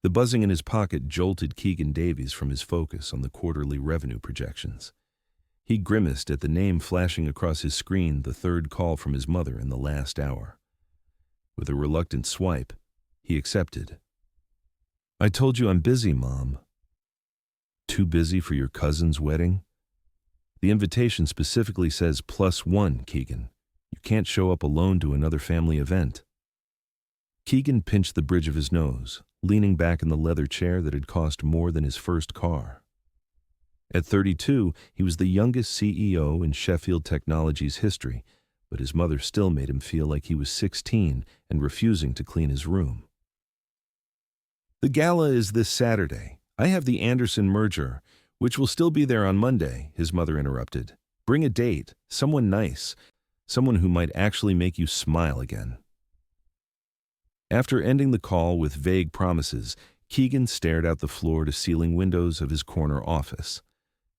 The buzzing in his pocket jolted Keegan Davies from his focus on the quarterly revenue projections. He grimaced at the name flashing across his screen, the third call from his mother in the last hour. With a reluctant swipe, he accepted. "I told you I'm busy, Mom." "Too busy for your cousin's wedding?" "The invitation specifically says +1, Keegan. You can't show up alone to another family event." Keegan pinched the bridge of his nose, leaning back in the leather chair that had cost more than his first car. At 32, he was the youngest CEO in Sheffield Technologies history, but his mother still made him feel like he was 16 and refusing to clean his room. "The gala is this Saturday. I have the Anderson merger, which will still be there on Monday," his mother interrupted. "Bring a date, someone nice, someone who might actually make you smile again." After ending the call with vague promises, Keegan stared out the floor-to-ceiling windows of his corner office.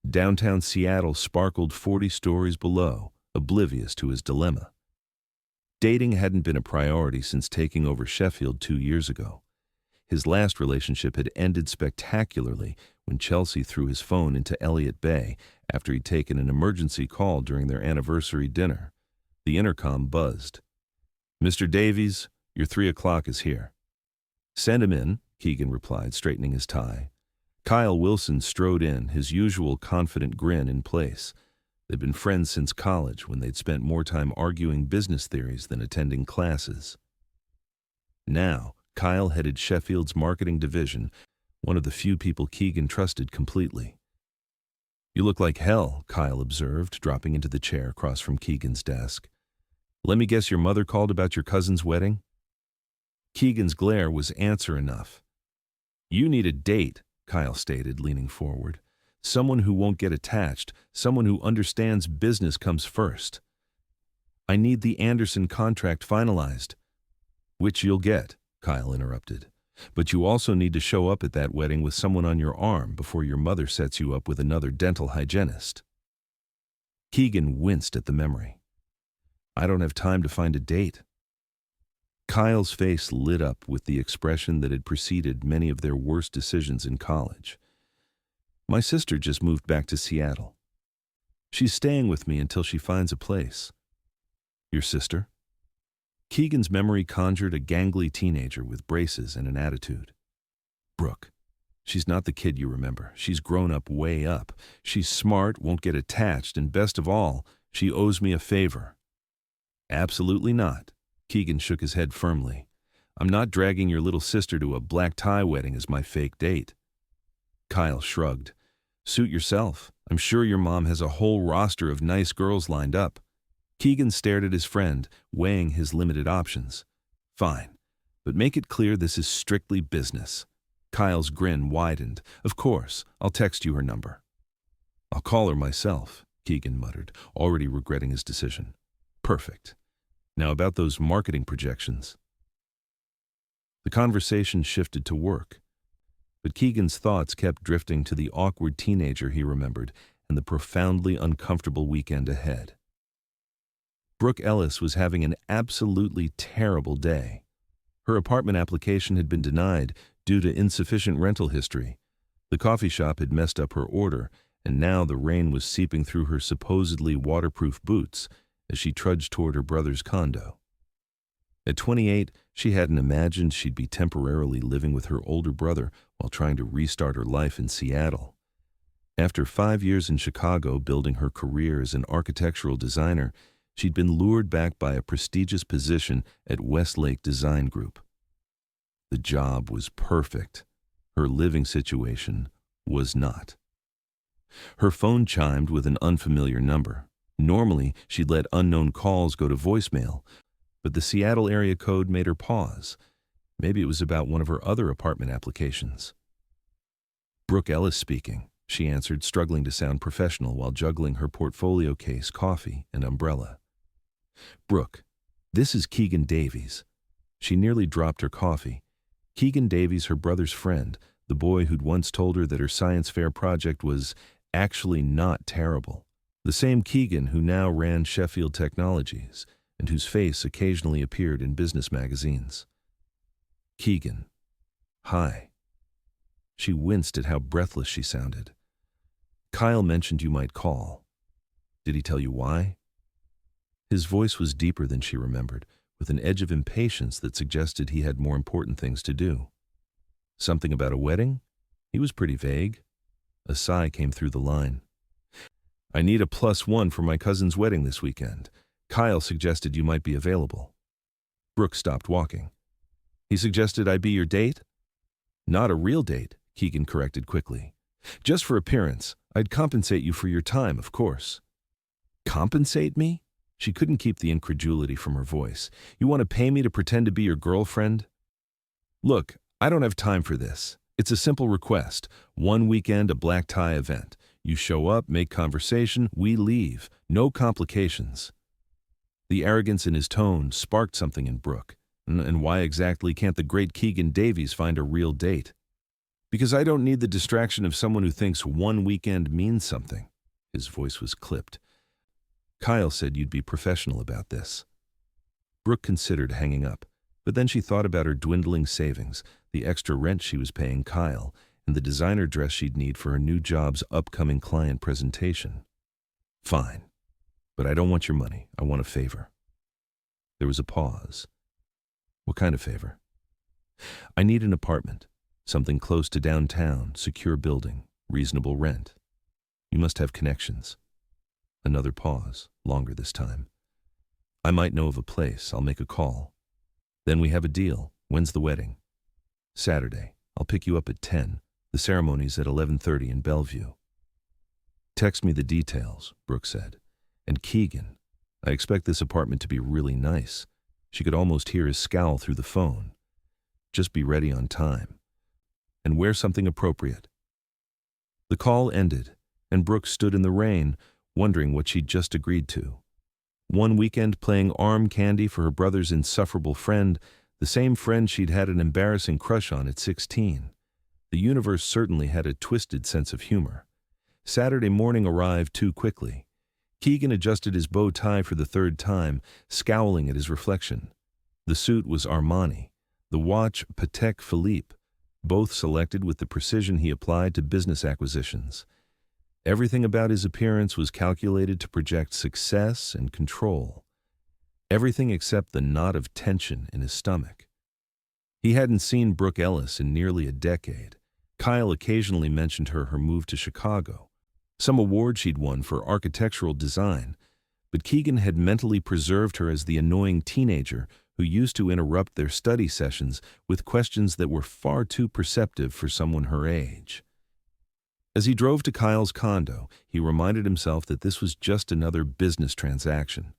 Downtown Seattle sparkled 40 stories below, oblivious to his dilemma. Dating hadn't been a priority since taking over Sheffield 2 years ago. His last relationship had ended spectacularly when Chelsea threw his phone into Elliott Bay after he'd taken an emergency call during their anniversary dinner. The intercom buzzed. "Mr. Davies, your 3 o'clock is here." "Send him in," Keegan replied, straightening his tie. Kyle Wilson strode in, his usual confident grin in place. They'd been friends since college, when they'd spent more time arguing business theories than attending classes. Now, Kyle headed Sheffield's marketing division, one of the few people Keegan trusted completely. "You look like hell," Kyle observed, dropping into the chair across from Keegan's desk. "Let me guess your mother called about your cousin's wedding?" Keegan's glare was answer enough. "You need a date," Kyle stated, leaning forward. "Someone who won't get attached, someone who understands business comes first." "I need the Anderson contract finalized." "Which you'll get," Kyle interrupted. "But you also need to show up at that wedding with someone on your arm before your mother sets you up with another dental hygienist." Keegan winced at the memory. "I don't have time to find a date." Kyle's face lit up with the expression that had preceded many of their worst decisions in college. "My sister just moved back to Seattle. She's staying with me until she finds a place." "Your sister?" Keegan's memory conjured a gangly teenager with braces and an attitude. "Brooke. She's not the kid you remember. She's grown up way up. She's smart, won't get attached, and best of all, she owes me a favor." "Absolutely not." Keegan shook his head firmly. "I'm not dragging your little sister to a black tie wedding as my fake date." Kyle shrugged. "Suit yourself. I'm sure your mom has a whole roster of nice girls lined up." Keegan stared at his friend, weighing his limited options. "Fine, but make it clear this is strictly business." Kyle's grin widened. "Of course, I'll text you her number." "I'll call her myself," Keegan muttered, already regretting his decision. "Perfect. Now about those marketing projections." The conversation shifted to work, but Keegan's thoughts kept drifting to the awkward teenager he remembered and the profoundly uncomfortable weekend ahead. Brooke Ellis was having an absolutely terrible day. Her apartment application had been denied due to insufficient rental history. The coffee shop had messed up her order, and now the rain was seeping through her supposedly waterproof boots as she trudged toward her brother's condo. At 28, she hadn't imagined she'd be temporarily living with her older brother while trying to restart her life in Seattle. After 5 years in Chicago building her career as an architectural designer, she'd been lured back by a prestigious position at Westlake Design Group. The job was perfect. Her living situation was not. Her phone chimed with an unfamiliar number. Normally, she'd let unknown calls go to voicemail, but the Seattle area code made her pause. Maybe it was about one of her other apartment applications. "Brooke Ellis speaking," she answered, struggling to sound professional while juggling her portfolio case, coffee, and umbrella. "Brooke, this is Keegan Davies." She nearly dropped her coffee. Keegan Davies, her brother's friend, the boy who'd once told her that her science fair project was actually not terrible. The same Keegan who now ran Sheffield Technologies and whose face occasionally appeared in business magazines. "Keegan. Hi." She winced at how breathless she sounded. Kyle mentioned you might call. Did he tell you why? His voice was deeper than she remembered, with an edge of impatience that suggested he had more important things to do. Something about a wedding? He was pretty vague. A sigh came through the line. I need a +1 for my cousin's wedding this weekend. Kyle suggested you might be available. Brooke stopped walking. He suggested I be your date? Not a real date, Keegan corrected quickly. Just for appearance. I'd compensate you for your time, of course. Compensate me? She couldn't keep the incredulity from her voice. You want to pay me to pretend to be your girlfriend? Look, I don't have time for this. It's a simple request. One weekend, a black tie event. You show up, make conversation, we leave. No complications. The arrogance in his tone sparked something in Brooke. And why exactly can't the great Keegan Davies find a real date? Because I don't need the distraction of someone who thinks one weekend means something. His voice was clipped. Kyle said you'd be professional about this. Brooke considered hanging up, but then she thought about her dwindling savings, the extra rent she was paying Kyle, and the designer dress she'd need for her new job's upcoming client presentation. Fine, but I don't want your money. I want a favor. There was a pause. What kind of favor? I need an apartment, something close to downtown, secure building, reasonable rent. You must have connections. Another pause, longer this time. I might know of a place. I'll make a call. Then we have a deal. When's the wedding? Saturday. I'll pick you up at 10. The ceremony's at 11:30 in Bellevue. Text me the details, Brooke said. And Keegan, I expect this apartment to be really nice. She could almost hear his scowl through the phone. Just be ready on time. And wear something appropriate. The call ended, and Brooke stood in the rain, wondering what she'd just agreed to. One weekend playing arm candy for her brother's insufferable friend, the same friend she'd had an embarrassing crush on at 16. The universe certainly had a twisted sense of humor. Saturday morning arrived too quickly. Keegan adjusted his bow tie for the third time, scowling at his reflection. The suit was Armani, the watch Patek Philippe, both selected with the precision he applied to business acquisitions. Everything about his appearance was calculated to project success and control. Everything except the knot of tension in his stomach. He hadn't seen Brooke Ellis in nearly a decade. Kyle occasionally mentioned her move to Chicago, some award she'd won for architectural design, but Keegan had mentally preserved her as the annoying teenager who used to interrupt their study sessions with questions that were far too perceptive for someone her age. As he drove to Kyle's condo, he reminded himself that this was just another business transaction.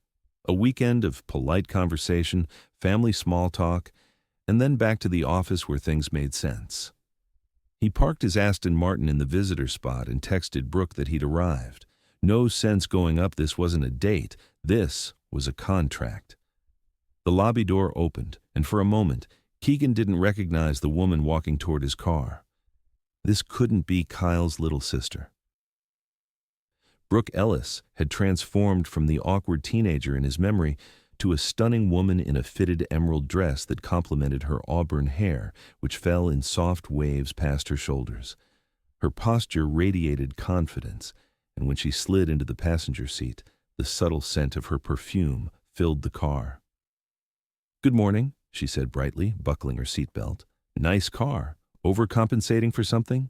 A weekend of polite conversation, family small talk, and then back to the office where things made sense. He parked his Aston Martin in the visitor spot and texted Brooke that he'd arrived. No sense going up, this wasn't a date, this was a contract. The lobby door opened, and for a moment, Keegan didn't recognize the woman walking toward his car. This couldn't be Kyle's little sister. Brooke Ellis had transformed from the awkward teenager in his memory to a stunning woman in a fitted emerald dress that complemented her auburn hair, which fell in soft waves past her shoulders. Her posture radiated confidence, and when she slid into the passenger seat, the subtle scent of her perfume filled the car. "Good morning," she said brightly, buckling her seatbelt. "Nice car. Overcompensating for something?"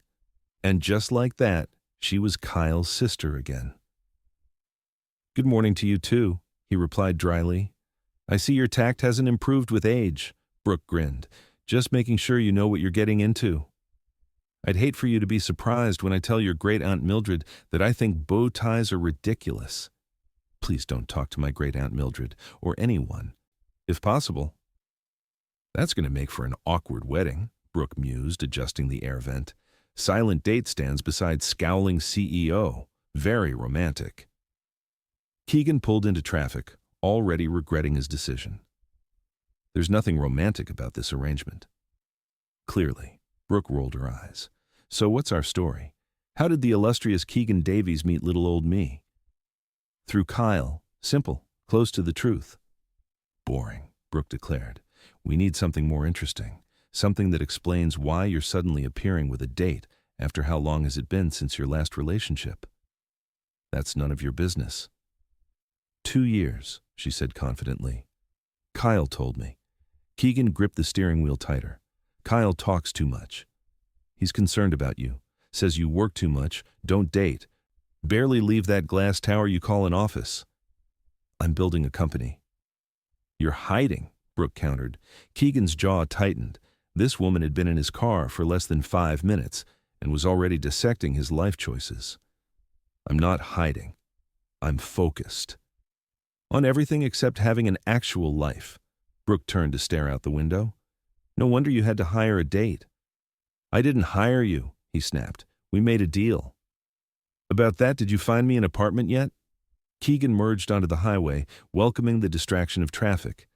And just like that, she was Kyle's sister again. "Good morning to you too," he replied dryly. "I see your tact hasn't improved with age," Brooke grinned. "Just making sure you know what you're getting into. I'd hate for you to be surprised when I tell your great-aunt Mildred that I think bow ties are ridiculous. Please don't talk to my great-aunt Mildred, or anyone, if possible." "That's going to make for an awkward wedding," Brooke mused, adjusting the air vent. "Silent date stands beside scowling CEO. Very romantic." Keegan pulled into traffic, already regretting his decision. There's nothing romantic about this arrangement. Clearly, Brooke rolled her eyes. So what's our story? How did the illustrious Keegan Davies meet little old me? Through Kyle. Simple, close to the truth. Boring, Brooke declared. We need something more interesting. Something that explains why you're suddenly appearing with a date after how long has it been since your last relationship. That's none of your business. 2 years, she said confidently. Kyle told me. Keegan gripped the steering wheel tighter. Kyle talks too much. He's concerned about you, says you work too much, don't date, barely leave that glass tower you call an office. I'm building a company. You're hiding, Brooke countered. Keegan's jaw tightened. This woman had been in his car for less than 5 minutes and was already dissecting his life choices. I'm not hiding. I'm focused. On everything except having an actual life. Brooke turned to stare out the window. No wonder you had to hire a date. I didn't hire you, he snapped. We made a deal. About that, did you find me an apartment yet? Keegan merged onto the highway, welcoming the distraction of traffic.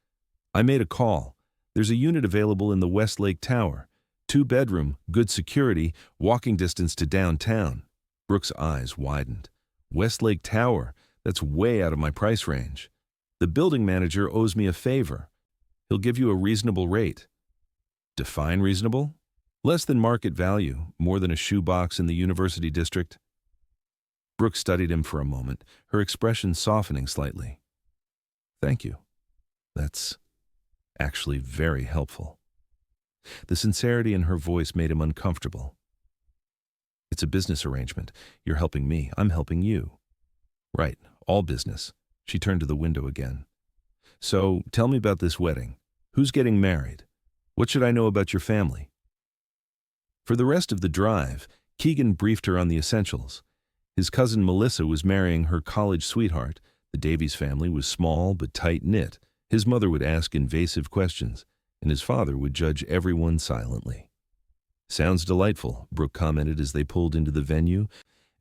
I made a call. There's a unit available in the Westlake Tower. 2-bedroom, good security, walking distance to downtown. Brooke's eyes widened. Westlake Tower, that's way out of my price range. The building manager owes me a favor. He'll give you a reasonable rate. Define reasonable? Less than market value, more than a shoebox in the university district. Brooke studied him for a moment, her expression softening slightly. Thank you. That's actually very helpful. The sincerity in her voice made him uncomfortable. It's a business arrangement. You're helping me. I'm helping you. Right, all business. She turned to the window again. So, tell me about this wedding. Who's getting married? What should I know about your family? For the rest of the drive, Keegan briefed her on the essentials. His cousin Melissa was marrying her college sweetheart. The Davies family was small but tight-knit. His mother would ask invasive questions, and his father would judge everyone silently. Sounds delightful, Brooke commented as they pulled into the venue,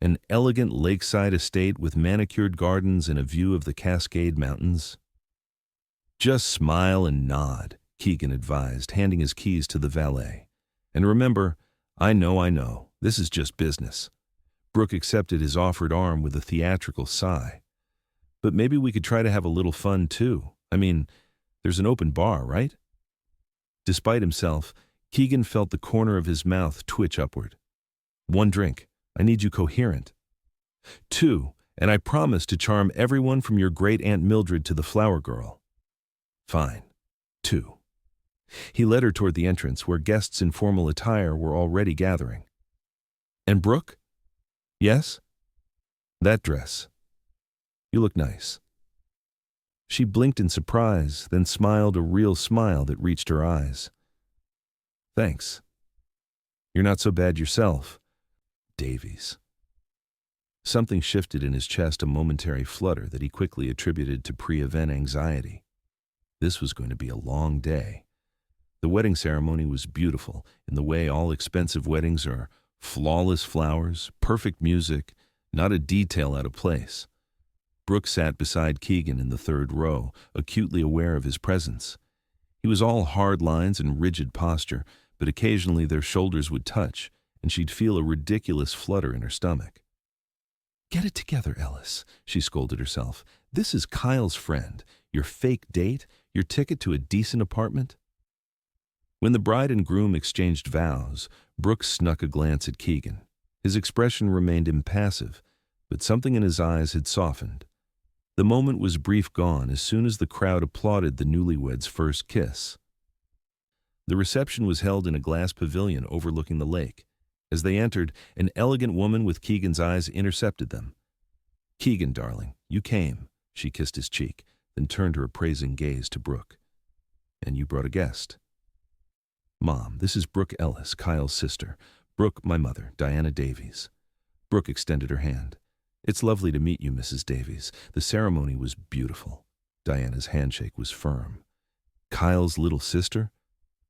an elegant lakeside estate with manicured gardens and a view of the Cascade Mountains. Just smile and nod, Keegan advised, handing his keys to the valet. And remember, I know, this is just business. Brooke accepted his offered arm with a theatrical sigh. But maybe we could try to have a little fun too. I mean, there's an open bar, right? Despite himself, Keegan felt the corner of his mouth twitch upward. 1 drink. I need you coherent. 2, and I promise to charm everyone from your great-aunt Mildred to the flower girl. Fine. 2. He led her toward the entrance where guests in formal attire were already gathering. And Brooke? Yes? That dress. You look nice. She blinked in surprise, then smiled a real smile that reached her eyes. Thanks. You're not so bad yourself. Davies. Something shifted in his chest, a momentary flutter that he quickly attributed to pre-event anxiety. This was going to be a long day. The wedding ceremony was beautiful in the way all expensive weddings are. Flawless flowers, perfect music, not a detail out of place. Brooke sat beside Keegan in the 3rd row, acutely aware of his presence. He was all hard lines and rigid posture, but occasionally their shoulders would touch, and she'd feel a ridiculous flutter in her stomach. Get it together, Ellis, she scolded herself. This is Kyle's friend, your fake date, your ticket to a decent apartment. When the bride and groom exchanged vows, Brooke snuck a glance at Keegan. His expression remained impassive, but something in his eyes had softened. The moment was brief gone as soon as the crowd applauded the newlyweds' first kiss. The reception was held in a glass pavilion overlooking the lake. As they entered, an elegant woman with Keegan's eyes intercepted them. Keegan, darling, you came. She kissed his cheek, then turned her appraising gaze to Brooke. And you brought a guest. Mom, this is Brooke Ellis, Kyle's sister. Brooke, my mother, Diana Davies. Brooke extended her hand. It's lovely to meet you, Mrs. Davies. The ceremony was beautiful. Diana's handshake was firm. Kyle's little sister?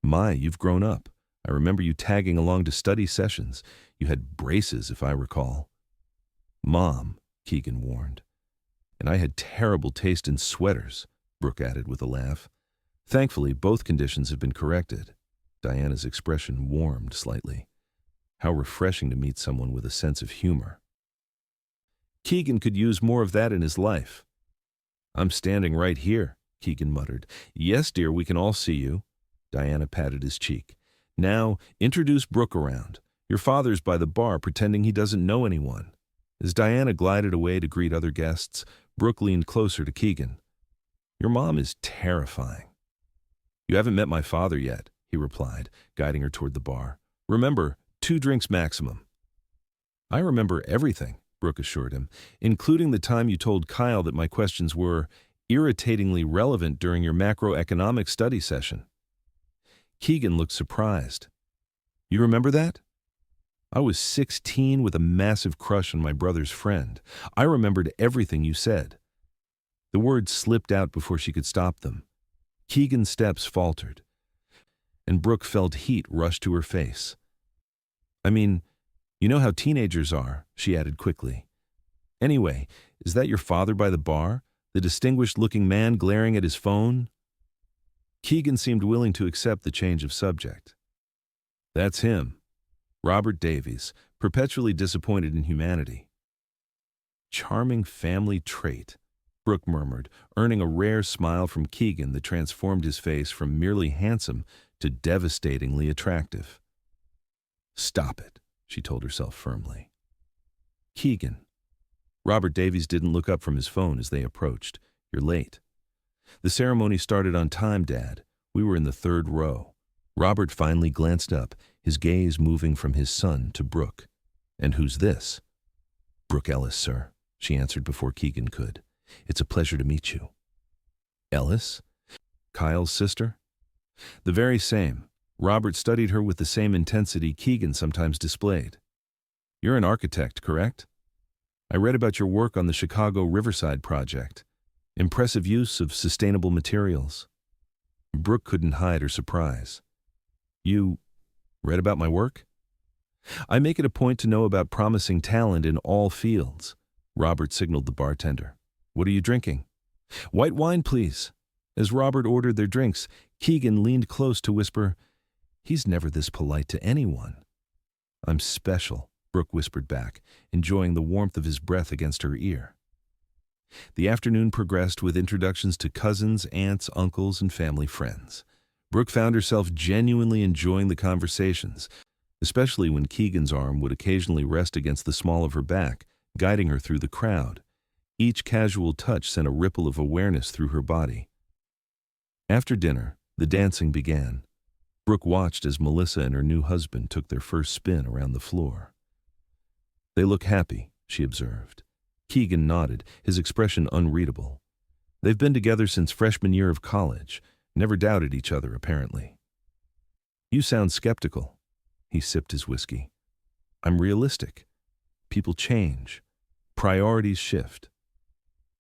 My, you've grown up. I remember you tagging along to study sessions. You had braces, if I recall. Mom, Keegan warned. And I had terrible taste in sweaters, Brooke added with a laugh. Thankfully, both conditions have been corrected. Diana's expression warmed slightly. How refreshing to meet someone with a sense of humor. Keegan could use more of that in his life. I'm standing right here, Keegan muttered. Yes, dear, we can all see you. Diana patted his cheek. Now, introduce Brooke around. Your father's by the bar pretending he doesn't know anyone." As Diana glided away to greet other guests, Brooke leaned closer to Keegan. "Your mom is terrifying." "You haven't met my father yet," he replied, guiding her toward the bar. "Remember, 2 drinks maximum." "I remember everything," Brooke assured him, "including the time you told Kyle that my questions were irritatingly relevant during your macroeconomic study session." Keegan looked surprised. "You remember that?" "I was 16 with a massive crush on my brother's friend. I remembered everything you said." The words slipped out before she could stop them. Keegan's steps faltered, and Brooke felt heat rush to her face. "I mean, you know how teenagers are," she added quickly. "Anyway, is that your father by the bar? The distinguished-looking man glaring at his phone?" Keegan seemed willing to accept the change of subject. "That's him. Robert Davies, perpetually disappointed in humanity." "Charming family trait," Brooke murmured, earning a rare smile from Keegan that transformed his face from merely handsome to devastatingly attractive. "Stop it," she told herself firmly. "Keegan." Robert Davies didn't look up from his phone as they approached. "You're late." "The ceremony started on time, Dad. We were in the 3rd row." Robert finally glanced up, his gaze moving from his son to Brooke. "And who's this?" "Brooke Ellis, sir," she answered before Keegan could. "It's a pleasure to meet you." "Ellis? Kyle's sister?" "The very same." Robert studied her with the same intensity Keegan sometimes displayed. "You're an architect, correct? I read about your work on the Chicago Riverside project. Impressive use of sustainable materials." Brooke couldn't hide her surprise. "You read about my work?" "I make it a point to know about promising talent in all fields." Robert signaled the bartender. "What are you drinking?" "White wine, please." As Robert ordered their drinks, Keegan leaned close to whisper, "He's never this polite to anyone." "I'm special," Brooke whispered back, enjoying the warmth of his breath against her ear. The afternoon progressed with introductions to cousins, aunts, uncles, and family friends. Brooke found herself genuinely enjoying the conversations, especially when Keegan's arm would occasionally rest against the small of her back, guiding her through the crowd. Each casual touch sent a ripple of awareness through her body. After dinner, the dancing began. Brooke watched as Melissa and her new husband took their first spin around the floor. "They look happy," she observed. Keegan nodded, his expression unreadable. "They've been together since freshman year of college, never doubted each other, apparently." "You sound skeptical." He sipped his whiskey. "I'm realistic. People change. Priorities shift."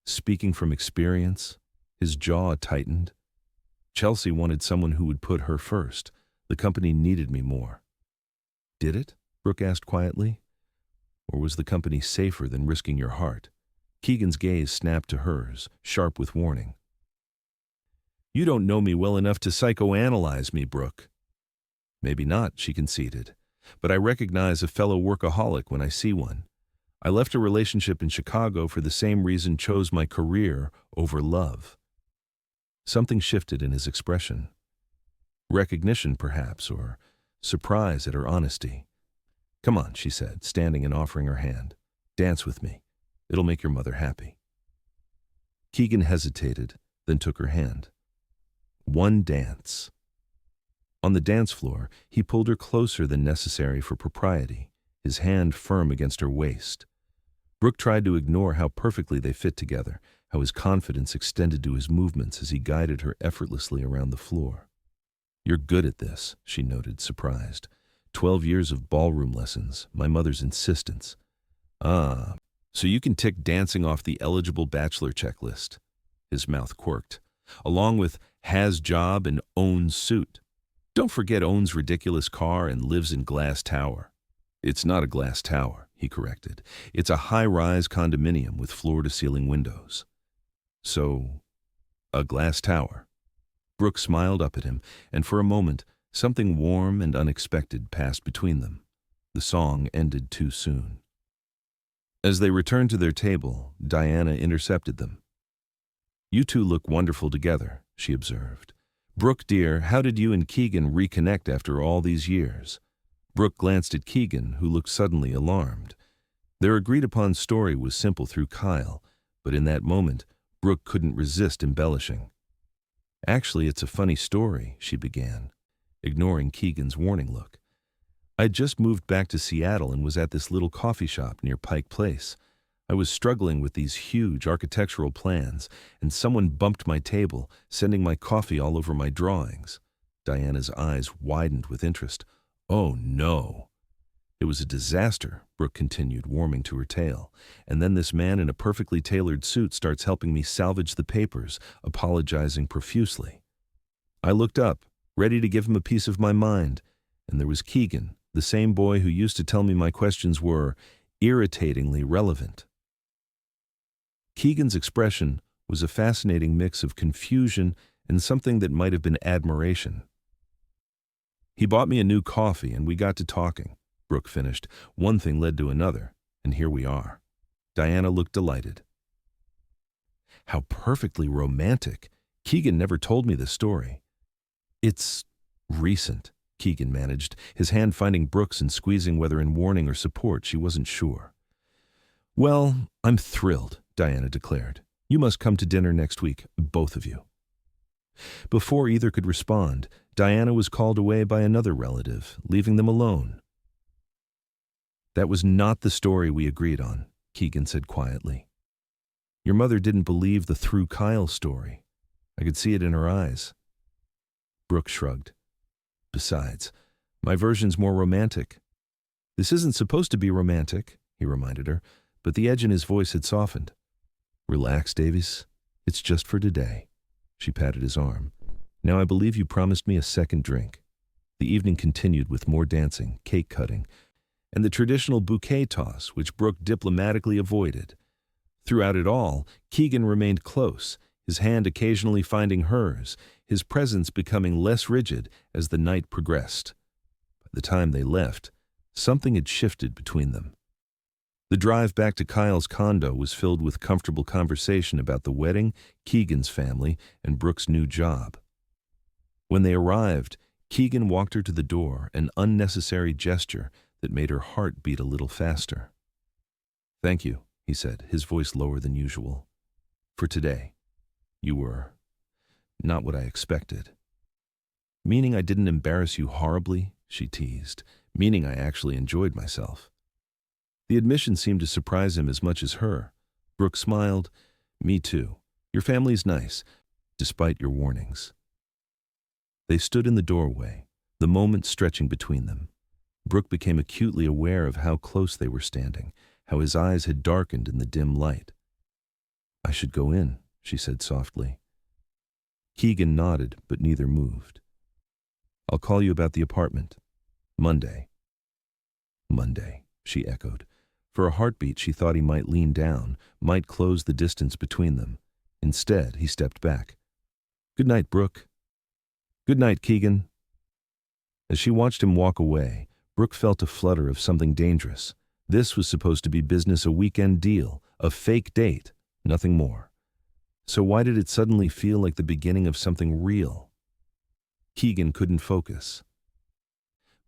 Speaking from experience, his jaw tightened. "Chelsea wanted someone who would put her first. The company needed me more." "Did it?" Brooke asked quietly. "Or was the company safer than risking your heart?" Keegan's gaze snapped to hers, sharp with warning. "You don't know me well enough to psychoanalyze me, Brooke." "Maybe not," she conceded, "but I recognize a fellow workaholic when I see one. I left a relationship in Chicago for the same reason chose my career over love." Something shifted in his expression. Recognition, perhaps, or surprise at her honesty. "Come on," she said, standing and offering her hand. "Dance with me. It'll make your mother happy." Keegan hesitated, then took her hand. One dance. On the dance floor, he pulled her closer than necessary for propriety, his hand firm against her waist. Brooke tried to ignore how perfectly they fit together, how his confidence extended to his movements as he guided her effortlessly around the floor. "You're good at this," she noted, surprised. 12 years of ballroom lessons, my mother's insistence." "Ah, so you can tick dancing off the eligible bachelor checklist." His mouth quirked. "Along with has job and owns suit. Don't forget owns ridiculous car and lives in glass tower." "It's not a glass tower," he corrected. "It's a high-rise condominium with floor-to-ceiling windows." "So, a glass tower." Brooke smiled up at him, and for a moment, something warm and unexpected passed between them. The song ended too soon. As they returned to their table, Diana intercepted them. "You two look wonderful together," she observed. Brooke, dear, how did you and Keegan reconnect after all these years? Brooke glanced at Keegan, who looked suddenly alarmed. Their agreed-upon story was simple through Kyle, but in that moment, Brooke couldn't resist embellishing. Actually, it's a funny story, she began, ignoring Keegan's warning look. I'd just moved back to Seattle and was at this little coffee shop near Pike Place. I was struggling with these huge architectural plans, and someone bumped my table, sending my coffee all over my drawings. Diana's eyes widened with interest. Oh, no. It was a disaster, Brooke continued, warming to her tale. And then this man in a perfectly tailored suit starts helping me salvage the papers, apologizing profusely. I looked up, ready to give him a piece of my mind, and there was Keegan, the same boy who used to tell me my questions were irritatingly relevant. Keegan's expression was a fascinating mix of confusion and something that might have been admiration. He bought me a new coffee and we got to talking, Brooke finished. One thing led to another, and here we are. Diana looked delighted. How perfectly romantic. Keegan never told me this story. It's recent, Keegan managed, his hand finding Brooke's and squeezing whether in warning or support, she wasn't sure. Well, I'm thrilled, Diana declared. You must come to dinner next week, both of you. Before either could respond, Diana was called away by another relative, leaving them alone. That was not the story we agreed on, Keegan said quietly. Your mother didn't believe the through Kyle story. I could see it in her eyes. Brooke shrugged. Besides, my version's more romantic. This isn't supposed to be romantic, he reminded her, but the edge in his voice had softened. Relax, Davies. It's just for today. She patted his arm. Now I believe you promised me a second drink. The evening continued with more dancing, cake cutting, and the traditional bouquet toss, which Brooke diplomatically avoided. Throughout it all, Keegan remained close, his hand occasionally finding hers, his presence becoming less rigid as the night progressed. By the time they left, something had shifted between them. The drive back to Kyle's condo was filled with comfortable conversation about the wedding, Keegan's family, and Brooke's new job. When they arrived, Keegan walked her to the door, an unnecessary gesture that made her heart beat a little faster. Thank you, he said, his voice lower than usual. For today. You were not what I expected. Meaning I didn't embarrass you horribly, she teased, meaning I actually enjoyed myself. The admission seemed to surprise him as much as her. Brooke smiled. Me too. Your family's nice, despite your warnings. They stood in the doorway, the moment stretching between them. Brooke became acutely aware of how close they were standing, how his eyes had darkened in the dim light. I should go in, she said softly. Keegan nodded, but neither moved. I'll call you about the apartment. Monday. Monday, she echoed. For a heartbeat, she thought he might lean down, might close the distance between them. Instead, he stepped back. Good night, Brooke. Good night, Keegan. As she watched him walk away, Brooke felt a flutter of something dangerous. This was supposed to be business, a weekend deal, a fake date, nothing more. So why did it suddenly feel like the beginning of something real? Keegan couldn't focus.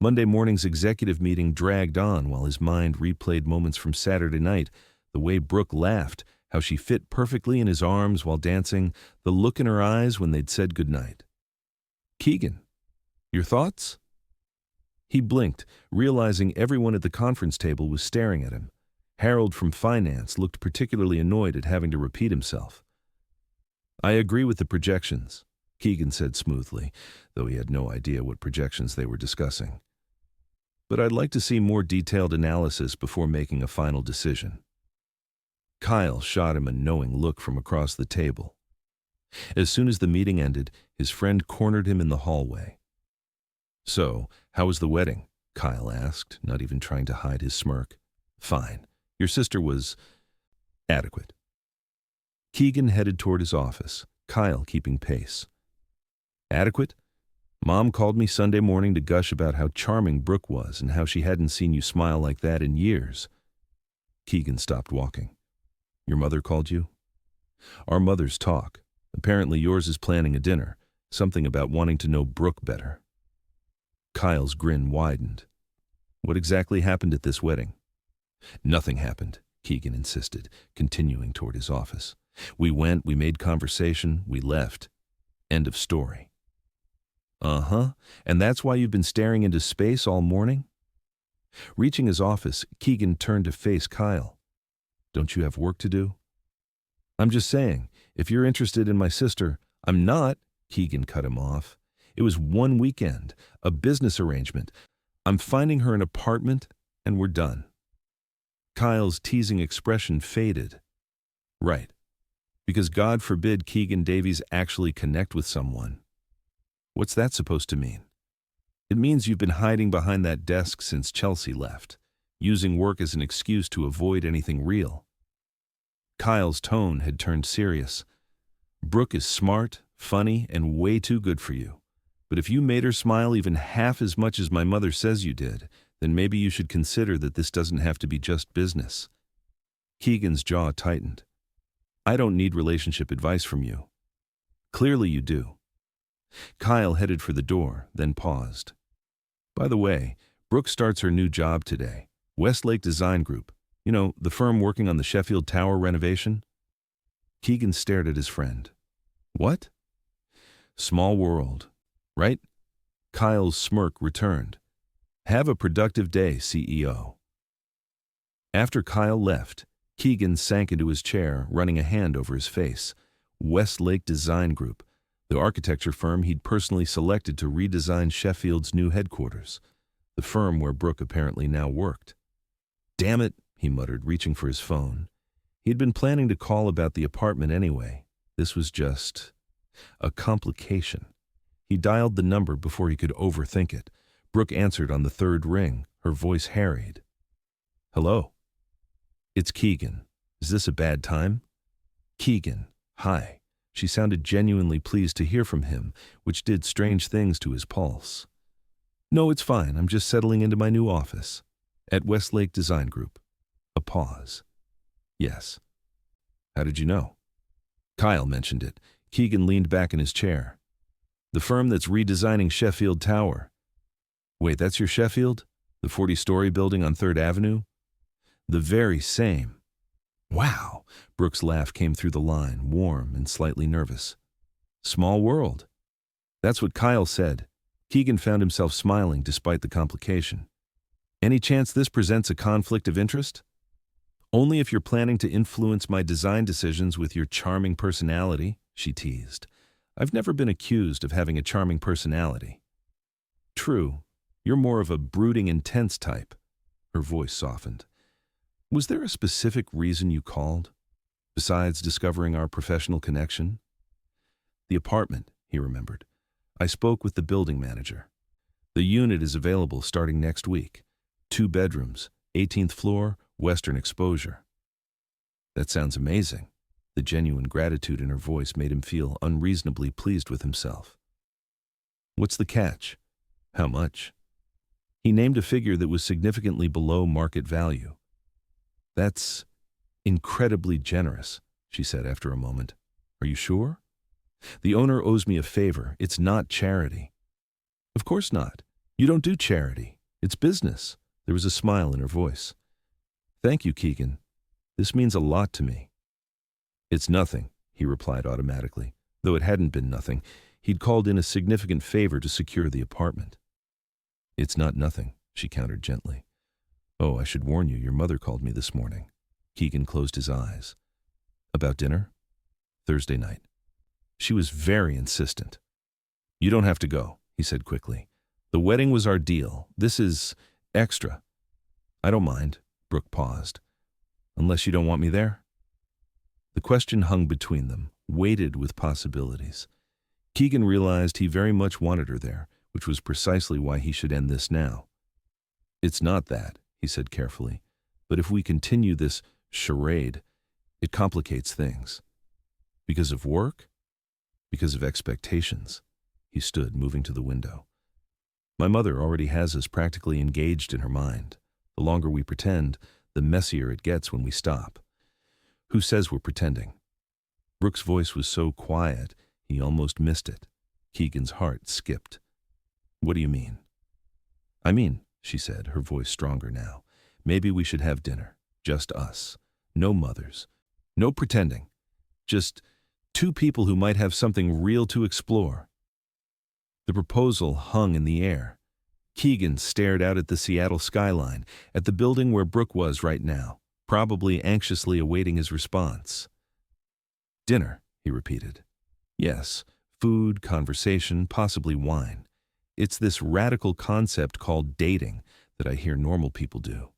Monday morning's executive meeting dragged on while his mind replayed moments from Saturday night, the way Brooke laughed, how she fit perfectly in his arms while dancing, the look in her eyes when they'd said goodnight. Keegan, your thoughts? He blinked, realizing everyone at the conference table was staring at him. Harold from finance looked particularly annoyed at having to repeat himself. I agree with the projections, Keegan said smoothly, though he had no idea what projections they were discussing. But I'd like to see more detailed analysis before making a final decision. Kyle shot him a knowing look from across the table. As soon as the meeting ended, his friend cornered him in the hallway. So, how was the wedding? Kyle asked, not even trying to hide his smirk. Fine. Your sister was adequate. Keegan headed toward his office, Kyle keeping pace. Adequate? Mom called me Sunday morning to gush about how charming Brooke was and how she hadn't seen you smile like that in years. Keegan stopped walking. Your mother called you? Our mothers talk. Apparently yours is planning a dinner. Something about wanting to know Brooke better. Kyle's grin widened. What exactly happened at this wedding? Nothing happened, Keegan insisted, continuing toward his office. We went, we made conversation, we left. End of story. Uh-huh, and that's why you've been staring into space all morning? Reaching his office, Keegan turned to face Kyle. Don't you have work to do? I'm just saying, if you're interested in my sister, I'm not, Keegan cut him off. It was one weekend, a business arrangement. I'm finding her an apartment, and we're done. Kyle's teasing expression faded. Right. Because God forbid Keegan Davies actually connect with someone. What's that supposed to mean? It means you've been hiding behind that desk since Chelsea left, using work as an excuse to avoid anything real. Kyle's tone had turned serious. Brooke is smart, funny, and way too good for you. But if you made her smile even half as much as my mother says you did, then maybe you should consider that this doesn't have to be just business. Keegan's jaw tightened. I don't need relationship advice from you. Clearly you do. Kyle headed for the door, then paused. By the way, Brooke starts her new job today, Westlake Design Group. You know, the firm working on the Sheffield Tower renovation? Keegan stared at his friend. What? Small world, right? Kyle's smirk returned. Have a productive day, CEO. After Kyle left, Keegan sank into his chair, running a hand over his face. Westlake Design Group, the architecture firm he'd personally selected to redesign Sheffield's new headquarters, the firm where Brooke apparently now worked. Damn it, he muttered, reaching for his phone. He'd been planning to call about the apartment anyway. This was just a complication. He dialed the number before he could overthink it. Brooke answered on the third ring, her voice harried. Hello? It's Keegan. Is this a bad time? Keegan, hi. She sounded genuinely pleased to hear from him, which did strange things to his pulse. No, it's fine. I'm just settling into my new office. At Westlake Design Group. A pause. Yes. How did you know? Kyle mentioned it. Keegan leaned back in his chair. The firm that's redesigning Sheffield Tower. Wait, that's your Sheffield? The 40-story building on 3rd Avenue? The very same. Wow, Brooke's laugh came through the line, warm and slightly nervous. Small world. That's what Kyle said. Keegan found himself smiling despite the complication. Any chance this presents a conflict of interest? Only if you're planning to influence my design decisions with your charming personality, she teased. I've never been accused of having a charming personality. True, you're more of a brooding, intense type. Her voice softened. Was there a specific reason you called, besides discovering our professional connection? The apartment, he remembered. I spoke with the building manager. The unit is available starting next week. 2 bedrooms, 18th floor, western exposure. That sounds amazing. The genuine gratitude in her voice made him feel unreasonably pleased with himself. What's the catch? How much? He named a figure that was significantly below market value. That's incredibly generous, she said after a moment. Are you sure? The owner owes me a favor. It's not charity. Of course not. You don't do charity. It's business. There was a smile in her voice. Thank you, Keegan. This means a lot to me. It's nothing, he replied automatically. Though it hadn't been nothing, he'd called in a significant favor to secure the apartment. It's not nothing, she countered gently. Oh, I should warn you, your mother called me this morning. Keegan closed his eyes. About dinner? Thursday night. She was very insistent. You don't have to go, he said quickly. The wedding was our deal. This is extra. I don't mind, Brooke paused. Unless you don't want me there? The question hung between them, weighted with possibilities. Keegan realized he very much wanted her there, which was precisely why he should end this now. It's not that, he said carefully, but if we continue this charade, it complicates things. Because of work? Because of expectations. He stood, moving to the window. My mother already has us practically engaged in her mind. The longer we pretend, the messier it gets when we stop. Who says we're pretending? Brooke's voice was so quiet, he almost missed it. Keegan's heart skipped. What do you mean? I mean, she said, her voice stronger now, maybe we should have dinner. Just us. No mothers. No pretending. Just two people who might have something real to explore. The proposal hung in the air. Keegan stared out at the Seattle skyline, at the building where Brooke was right now, probably anxiously awaiting his response. Dinner, he repeated. Yes, food, conversation, possibly wine. It's this radical concept called dating that I hear normal people do.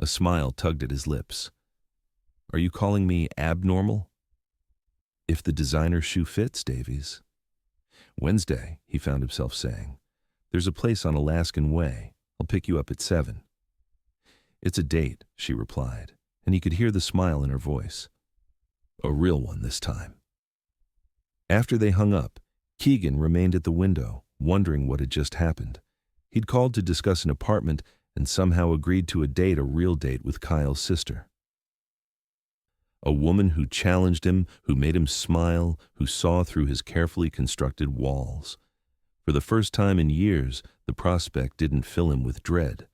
A smile tugged at his lips. Are you calling me abnormal? If the designer shoe fits, Davies. Wednesday, he found himself saying. There's a place on Alaskan Way. I'll pick you up at 7. It's a date, she replied, and he could hear the smile in her voice. A real one this time. After they hung up, Keegan remained at the window, wondering what had just happened. He'd called to discuss an apartment and somehow agreed to a real date with Kyle's sister. A woman who challenged him, who made him smile, who saw through his carefully constructed walls. For the first time in years, the prospect didn't fill him with dread.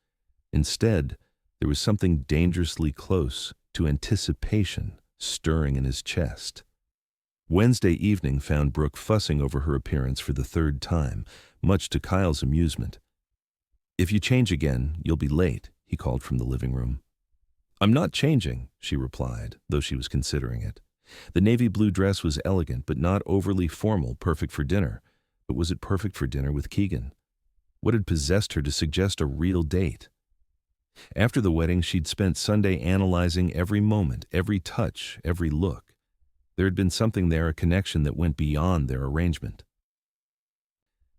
Instead, there was something dangerously close to anticipation stirring in his chest. Wednesday evening found Brooke fussing over her appearance for the 3rd time, much to Kyle's amusement. If you change again, you'll be late, he called from the living room. I'm not changing, she replied, though she was considering it. The navy blue dress was elegant but not overly formal, perfect for dinner. But was it perfect for dinner with Keegan? What had possessed her to suggest a real date? After the wedding, she'd spent Sunday analyzing every moment, every touch, every look. There had been something there, a connection that went beyond their arrangement.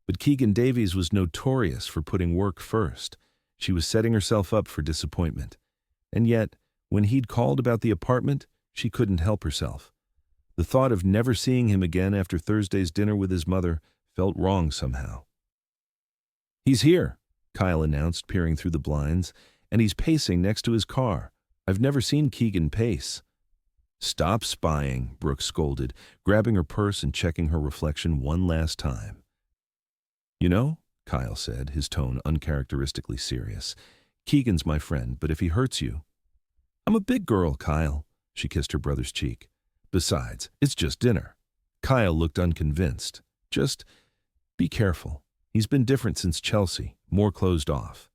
But Keegan Davies was notorious for putting work first. She was setting herself up for disappointment. And yet, when he'd called about the apartment, she couldn't help herself. The thought of never seeing him again after Thursday's dinner with his mother felt wrong somehow. He's here, Kyle announced, peering through the blinds, and he's pacing next to his car. I've never seen Keegan pace. Stop spying, Brooke scolded, grabbing her purse and checking her reflection one last time. You know, Kyle said, his tone uncharacteristically serious, Keegan's my friend, but if he hurts you... I'm a big girl, Kyle. She kissed her brother's cheek. Besides, it's just dinner. Kyle looked unconvinced. Just be careful. He's been different since Chelsea, more closed off.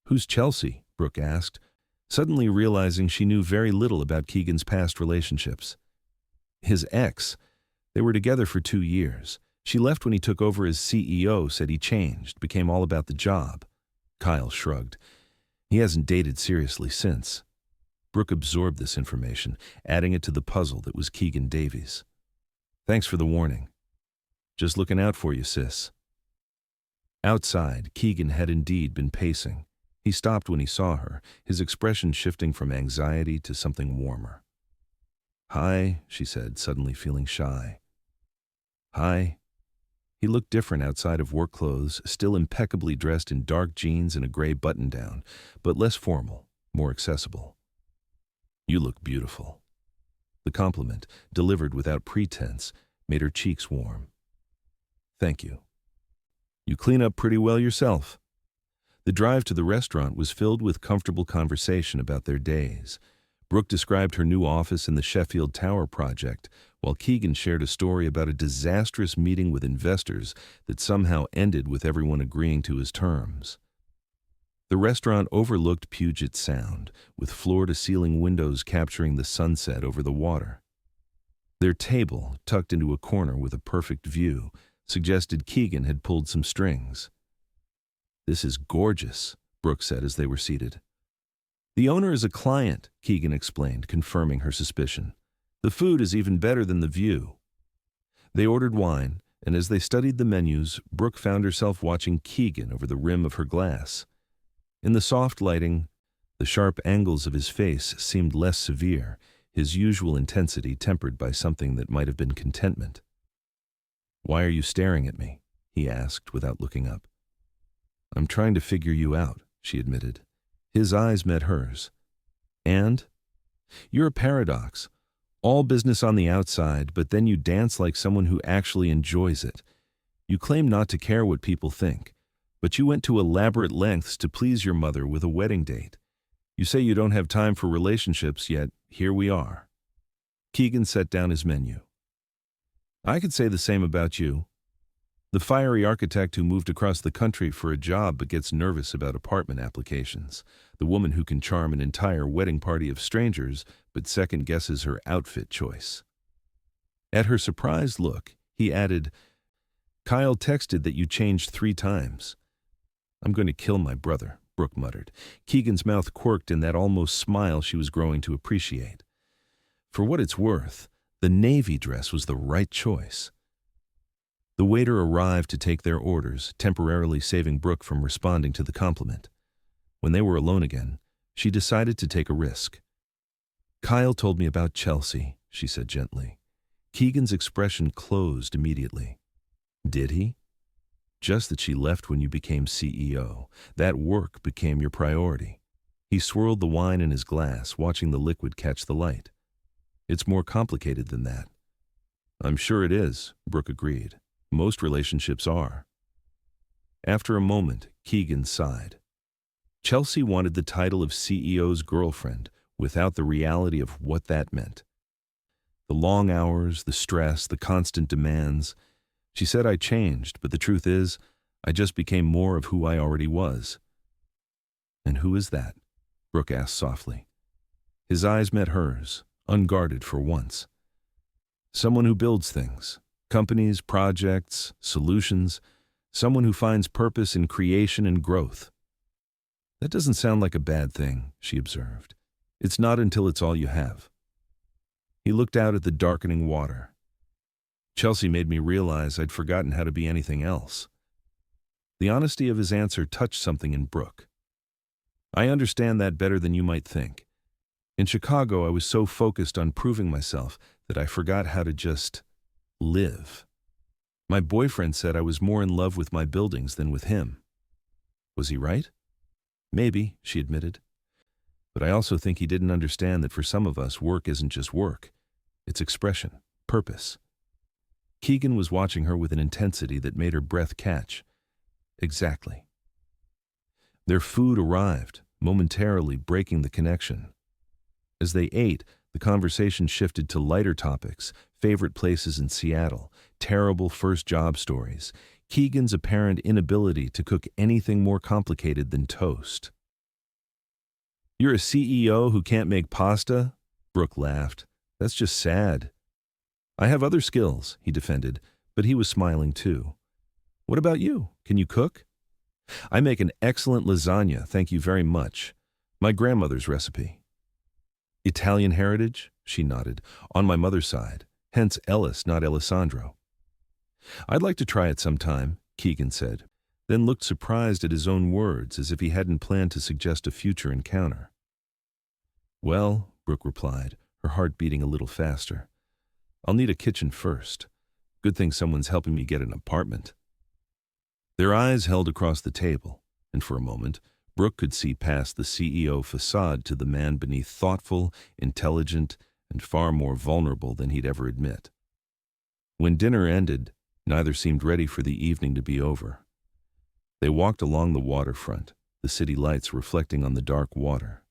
Who's Chelsea? Brooke asked, suddenly realizing she knew very little about Keegan's past relationships. His ex. They were together for 2 years. She left when he took over as CEO, said he changed, became all about the job. Kyle shrugged. He hasn't dated seriously since. Brooke absorbed this information, adding it to the puzzle that was Keegan Davies. Thanks for the warning. Just looking out for you, sis. Outside, Keegan had indeed been pacing. He stopped when he saw her, his expression shifting from anxiety to something warmer. Hi, she said, suddenly feeling shy. Hi. He looked different outside of work clothes, still impeccably dressed in dark jeans and a gray button-down, but less formal, more accessible. You look beautiful. The compliment, delivered without pretense, made her cheeks warm. Thank you. You clean up pretty well yourself. The drive to the restaurant was filled with comfortable conversation about their days. Brooke described her new office in the Sheffield Tower project, while Keegan shared a story about a disastrous meeting with investors that somehow ended with everyone agreeing to his terms. The restaurant overlooked Puget Sound, with floor-to-ceiling windows capturing the sunset over the water. Their table, tucked into a corner with a perfect view, suggested Keegan had pulled some strings. This is gorgeous, Brooke said as they were seated. The owner is a client, Keegan explained, confirming her suspicion. The food is even better than the view. They ordered wine, and as they studied the menus, Brooke found herself watching Keegan over the rim of her glass. In the soft lighting, the sharp angles of his face seemed less severe, his usual intensity tempered by something that might have been contentment. Why are you staring at me? He asked without looking up. I'm trying to figure you out, she admitted. His eyes met hers. And? You're a paradox. All business on the outside, but then you dance like someone who actually enjoys it. You claim not to care what people think, but you went to elaborate lengths to please your mother with a wedding date. You say you don't have time for relationships, yet here we are. Keegan set down his menu. I could say the same about you. The fiery architect who moved across the country for a job but gets nervous about apartment applications. The woman who can charm an entire wedding party of strangers but second guesses her outfit choice. At her surprised look, he added, Kyle texted that you changed 3 times. I'm going to kill my brother, Brooke muttered. Keegan's mouth quirked in that almost smile she was growing to appreciate. For what it's worth, the navy dress was the right choice. The waiter arrived to take their orders, temporarily saving Brooke from responding to the compliment. When they were alone again, she decided to take a risk. Kyle told me about Chelsea, she said gently. Keegan's expression closed immediately. Did he? Just that she left when you became CEO. That work became your priority. He swirled the wine in his glass, watching the liquid catch the light. It's more complicated than that. I'm sure it is, Brooke agreed. Most relationships are. After a moment, Keegan sighed. Chelsea wanted the title of CEO's girlfriend without the reality of what that meant. The long hours, the stress, the constant demands. She said I changed, but the truth is, I just became more of who I already was. And who is that? Brooke asked softly. His eyes met hers, unguarded for once. Someone who builds things. Companies, projects, solutions, someone who finds purpose in creation and growth. That doesn't sound like a bad thing, she observed. It's not until it's all you have. He looked out at the darkening water. Chelsea made me realize I'd forgotten how to be anything else. The honesty of his answer touched something in Brooke. I understand that better than you might think. In Chicago, I was so focused on proving myself that I forgot how to just live. My boyfriend said I was more in love with my buildings than with him. Was he right? Maybe, she admitted. But I also think he didn't understand that for some of us, work isn't just work. It's expression, purpose. Keegan was watching her with an intensity that made her breath catch. Exactly. Their food arrived, momentarily breaking the connection. As they ate, the conversation shifted to lighter topics, favorite places in Seattle, terrible first job stories, Keegan's apparent inability to cook anything more complicated than toast. You're a CEO who can't make pasta? Brooke laughed. That's just sad. I have other skills, he defended, but he was smiling too. What about you? Can you cook? I make an excellent lasagna, thank you very much. My grandmother's recipe. Italian heritage? She nodded. On my mother's side. Hence Ellis, not Alessandro. I'd like to try it sometime, Keegan said, then looked surprised at his own words as if he hadn't planned to suggest a future encounter. Well, Brooke replied, her heart beating a little faster. I'll need a kitchen first. Good thing someone's helping me get an apartment. Their eyes held across the table, and for a moment, Brooke could see past the CEO facade to the man beneath, thoughtful, intelligent, and far more vulnerable than he'd ever admit. When dinner ended, neither seemed ready for the evening to be over. They walked along the waterfront, the city lights reflecting on the dark water.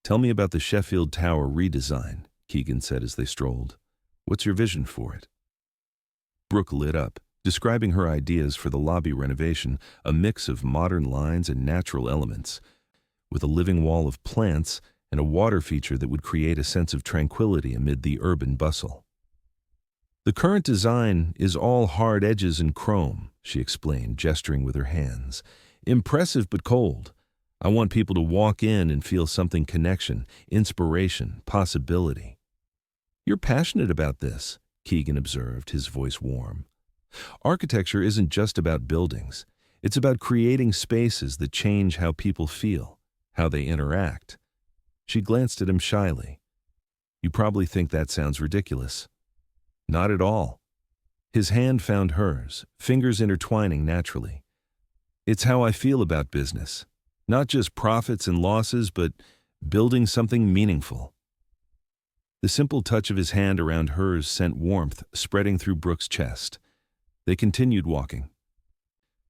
Tell me about the Sheffield Tower redesign, Keegan said as they strolled. What's your vision for it? Brooke lit up, describing her ideas for the lobby renovation, a mix of modern lines and natural elements, with a living wall of plants and a water feature that would create a sense of tranquility amid the urban bustle. The current design is all hard edges and chrome, she explained, gesturing with her hands. Impressive but cold. I want people to walk in and feel something: connection, inspiration, possibility. You're passionate about this, Keegan observed, his voice warm. Architecture isn't just about buildings. It's about creating spaces that change how people feel, how they interact. She glanced at him shyly. You probably think that sounds ridiculous. Not at all. His hand found hers, fingers intertwining naturally. It's how I feel about business. Not just profits and losses, but building something meaningful. The simple touch of his hand around hers sent warmth spreading through Brooke's chest. They continued walking,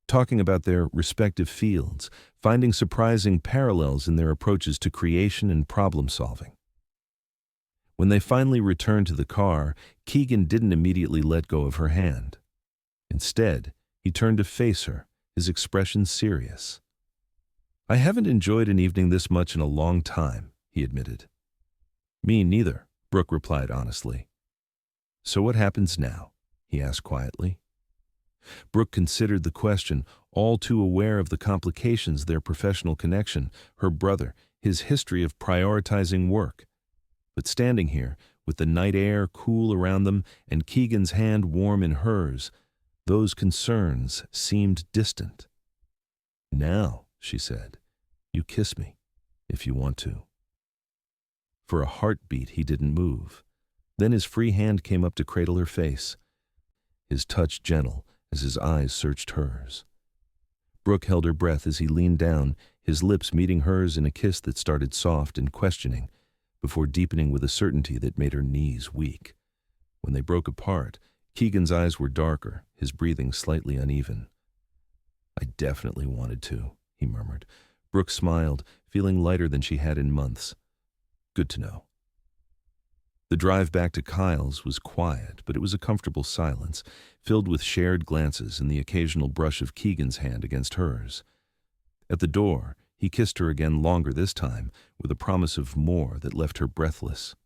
talking about their respective fields, finding surprising parallels in their approaches to creation and problem-solving. When they finally returned to the car, Keegan didn't immediately let go of her hand. Instead, he turned to face her, his expression serious. "I haven't enjoyed an evening this much in a long time," he admitted. "Me neither," Brooke replied honestly. "So what happens now?" he asked quietly. Brooke considered the question, all too aware of the complications their professional connection, her brother, his history of prioritizing work. But standing here, with the night air cool around them and Keegan's hand warm in hers, those concerns seemed distant. "Now," she said, "you kiss me, if you want to." For a heartbeat, he didn't move. Then his free hand came up to cradle her face, his touch gentle as his eyes searched hers. Brooke held her breath as he leaned down, his lips meeting hers in a kiss that started soft and questioning, before deepening with a certainty that made her knees weak. When they broke apart, Keegan's eyes were darker, his breathing slightly uneven. "I definitely wanted to," he murmured. Brooke smiled, feeling lighter than she had in months. "Good to know." The drive back to Kyle's was quiet, but it was a comfortable silence, filled with shared glances and the occasional brush of Keegan's hand against hers. At the door, he kissed her again, longer this time, with a promise of more that left her breathless.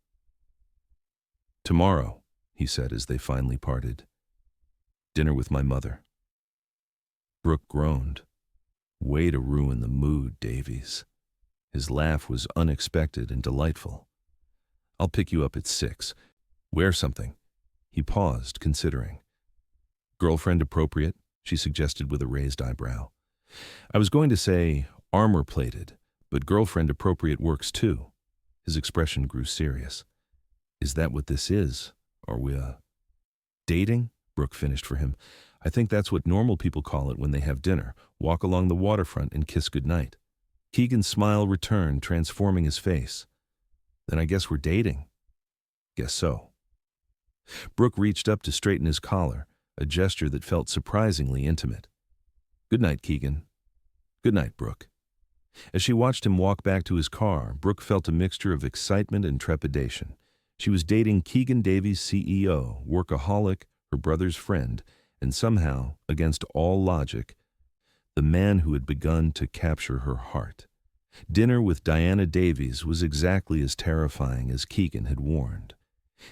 "Tomorrow," he said as they finally parted. "Dinner with my mother." Brooke groaned. "Way to ruin the mood, Davies." His laugh was unexpected and delightful. "I'll pick you up at 6. Wear something." He paused, considering. "Girlfriend appropriate?" she suggested with a raised eyebrow. "I was going to say armor-plated, but girlfriend appropriate works too." His expression grew serious. "Is that what this is? Are we, dating?" Brooke finished for him. "I think that's what normal people call it when they have dinner, walk along the waterfront and kiss goodnight." Keegan's smile returned, transforming his face. "Then I guess we're dating." "Guess so." Brooke reached up to straighten his collar, a gesture that felt surprisingly intimate. "Good night, Keegan." "Good night, Brooke." As she watched him walk back to his car, Brooke felt a mixture of excitement and trepidation. She was dating Keegan Davies, CEO, workaholic, her brother's friend, and somehow, against all logic, the man who had begun to capture her heart. Dinner with Diana Davies was exactly as terrifying as Keegan had warned.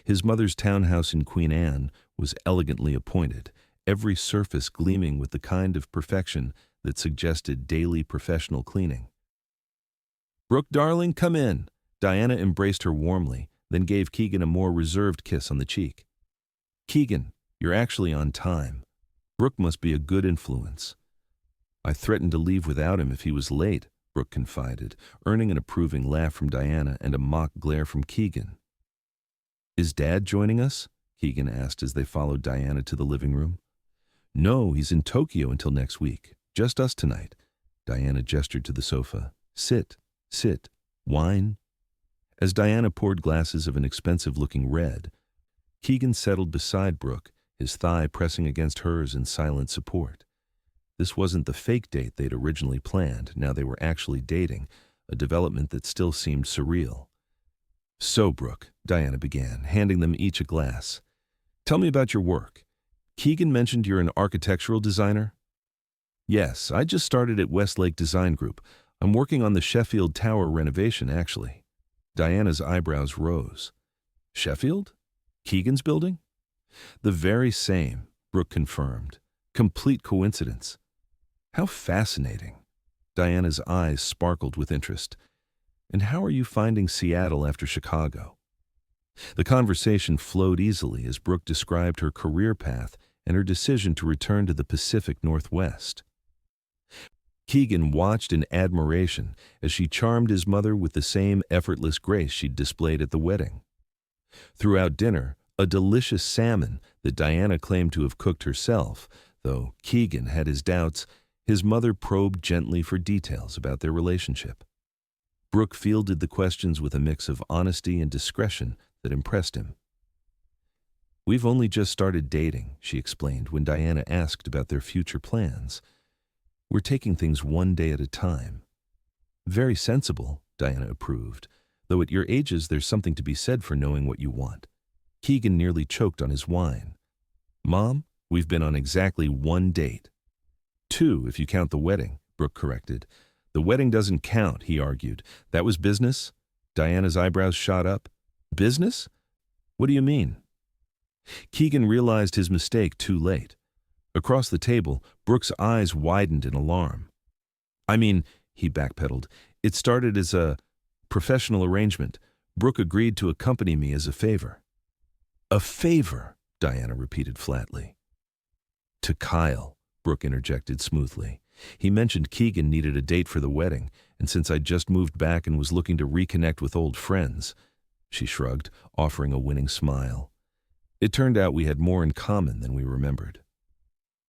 His mother's townhouse in Queen Anne was elegantly appointed, every surface gleaming with the kind of perfection that suggested daily professional cleaning. "Brooke, darling, come in." Diana embraced her warmly, then gave Keegan a more reserved kiss on the cheek. "Keegan, you're actually on time. Brooke must be a good influence." "I threatened to leave without him if he was late," Brooke confided, earning an approving laugh from Diana and a mock glare from Keegan. "Is Dad joining us?" Keegan asked as they followed Diana to the living room. "No, he's in Tokyo until next week. Just us tonight." Diana gestured to the sofa. Sit. Wine." As Diana poured glasses of an expensive-looking red, Keegan settled beside Brooke, his thigh pressing against hers in silent support. This wasn't the fake date they'd originally planned. Now they were actually dating, a development that still seemed surreal. "So, Brooke," Diana began, handing them each a glass. "Tell me about your work. Keegan mentioned you're an architectural designer?" "Yes, I just started at Westlake Design Group. I'm working on the Sheffield Tower renovation, actually." Diana's eyebrows rose. "Sheffield? Keegan's building?" "The very same," Brooke confirmed. "Complete coincidence." "How fascinating." Diana's eyes sparkled with interest. "And how are you finding Seattle after Chicago?" The conversation flowed easily as Brooke described her career path and her decision to return to the Pacific Northwest. Keegan watched in admiration as she charmed his mother with the same effortless grace she'd displayed at the wedding. Throughout dinner, a delicious salmon that Diana claimed to have cooked herself, though Keegan had his doubts, his mother probed gently for details about their relationship. Brooke fielded the questions with a mix of honesty and discretion that impressed him. "We've only just started dating," she explained when Diana asked about their future plans. "We're taking things one day at a time." "Very sensible," Diana approved, "though at your ages there's something to be said for knowing what you want." Keegan nearly choked on his wine. "Mom, we've been on exactly one date." "Two, if you count the wedding," Brooke corrected. "The wedding doesn't count," he argued. "That was business?" Diana's eyebrows shot up. "Business? What do you mean?" Keegan realized his mistake too late. Across the table, Brooke's eyes widened in alarm. "I mean," he backpedaled, "it started as a professional arrangement. Brooke agreed to accompany me as a favor." "A favor," Diana repeated flatly. "To Kyle," Brooke interjected smoothly. "He mentioned Keegan needed a date for the wedding, and since I'd just moved back and was looking to reconnect with old friends," she shrugged, offering a winning smile. "It turned out we had more in common than we remembered."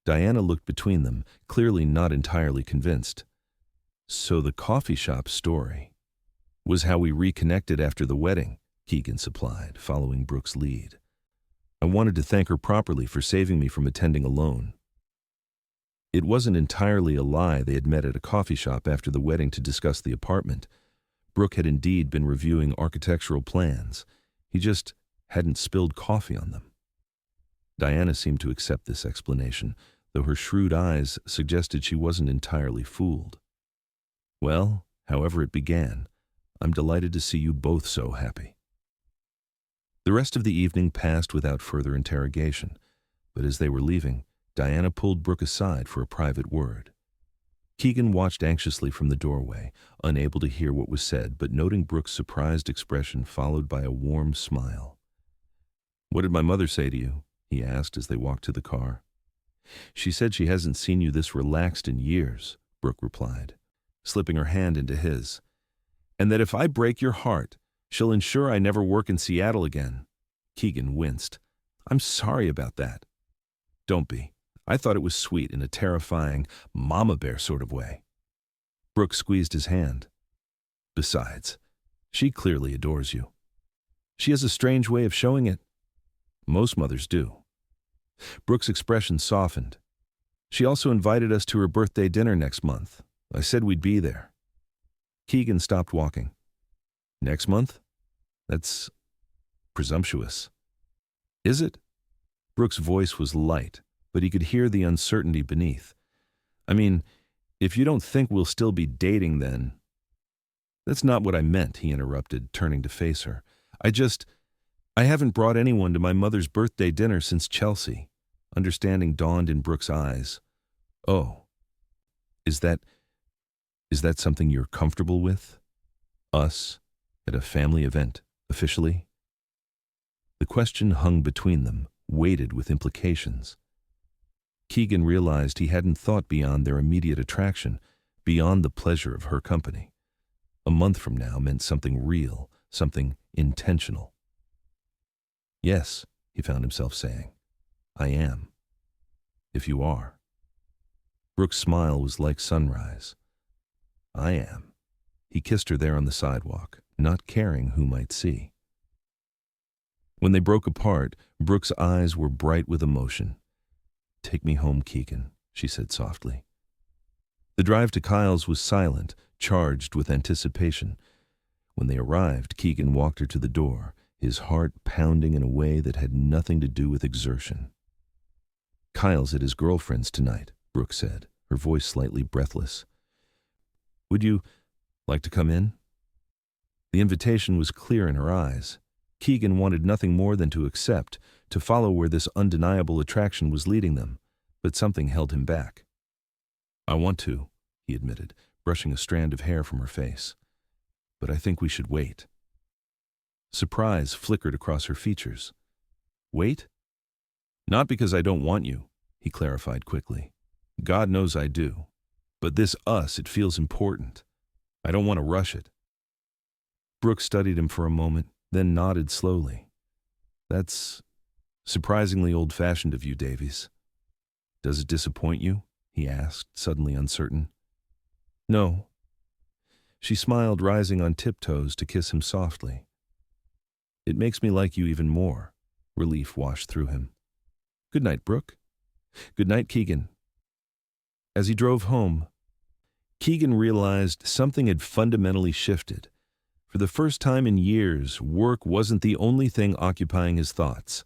Diana looked between them, clearly not entirely convinced. "So the coffee shop story was how we reconnected after the wedding," Keegan supplied, following Brooke's lead. "I wanted to thank her properly for saving me from attending alone." It wasn't entirely a lie they had met at a coffee shop after the wedding to discuss the apartment. Brooke had indeed been reviewing architectural plans. He just hadn't spilled coffee on them. Diana seemed to accept this explanation, though her shrewd eyes suggested she wasn't entirely fooled. "Well, however it began, I'm delighted to see you both so happy." The rest of the evening passed without further interrogation, but as they were leaving, Diana pulled Brooke aside for a private word. Keegan watched anxiously from the doorway, unable to hear what was said, but noting Brooke's surprised expression followed by a warm smile. "What did my mother say to you?" he asked as they walked to the car. "She said she hasn't seen you this relaxed in years," Brooke replied, slipping her hand into his. "And that if I break your heart, she'll ensure I never work in Seattle again." Keegan winced. "I'm sorry about that." "Don't be. I thought it was sweet in a terrifying mama bear sort of way." Brooke squeezed his hand. "Besides, she clearly adores you." "She has a strange way of showing it." "Most mothers do." Brooke's expression softened. "She also invited us to her birthday dinner next month. I said we'd be there." Keegan stopped walking. "Next month? That's presumptuous." "Is it?" Brooke's voice was light, but he could hear the uncertainty beneath. "I mean, if you don't think we'll still be dating, then—" "That's not what I meant," he interrupted, turning to face her. I haven't brought anyone to my mother's birthday dinner since Chelsea." Understanding dawned in Brooke's eyes. "Oh, is that something you're comfortable with? Us at a family event, officially?" The question hung between them, weighted with implications. Keegan realized he hadn't thought beyond their immediate attraction, beyond the pleasure of her company. A month from now meant something real, something intentional. "Yes," he found himself saying, "I am. If you are." Brooke's smile was like sunrise. "I am." He kissed her there on the sidewalk, not caring who might see. When they broke apart, Brooke's eyes were bright with emotion. "Take me home, Keegan," she said softly. The drive to Kyle's was silent, charged with anticipation. When they arrived, Keegan walked her to the door, his heart pounding in a way that had nothing to do with exertion. "Kyle's at his girlfriend's tonight," Brooke said, her voice slightly breathless. "Would you like to come in?" The invitation was clear in her eyes. Keegan wanted nothing more than to accept, to follow where this undeniable attraction was leading them, but something held him back. "I want to," he admitted, brushing a strand of hair from her face. "But I think we should wait." Surprise flickered across her features. "Wait?" "Not because I don't want you," he clarified quickly. "God knows I do. But this us, it feels important. I don't want to rush it." Brooke studied him for a moment, then nodded slowly. "That's surprisingly old-fashioned of you, Davies." "Does it disappoint you?" he asked, suddenly uncertain. "No." She smiled, rising on tiptoes to kiss him softly. It makes me like you even more. Relief washed through him. Good night, Brooke. Good night, Keegan. As he drove home, Keegan realized something had fundamentally shifted. For the first time in years, work wasn't the only thing occupying his thoughts.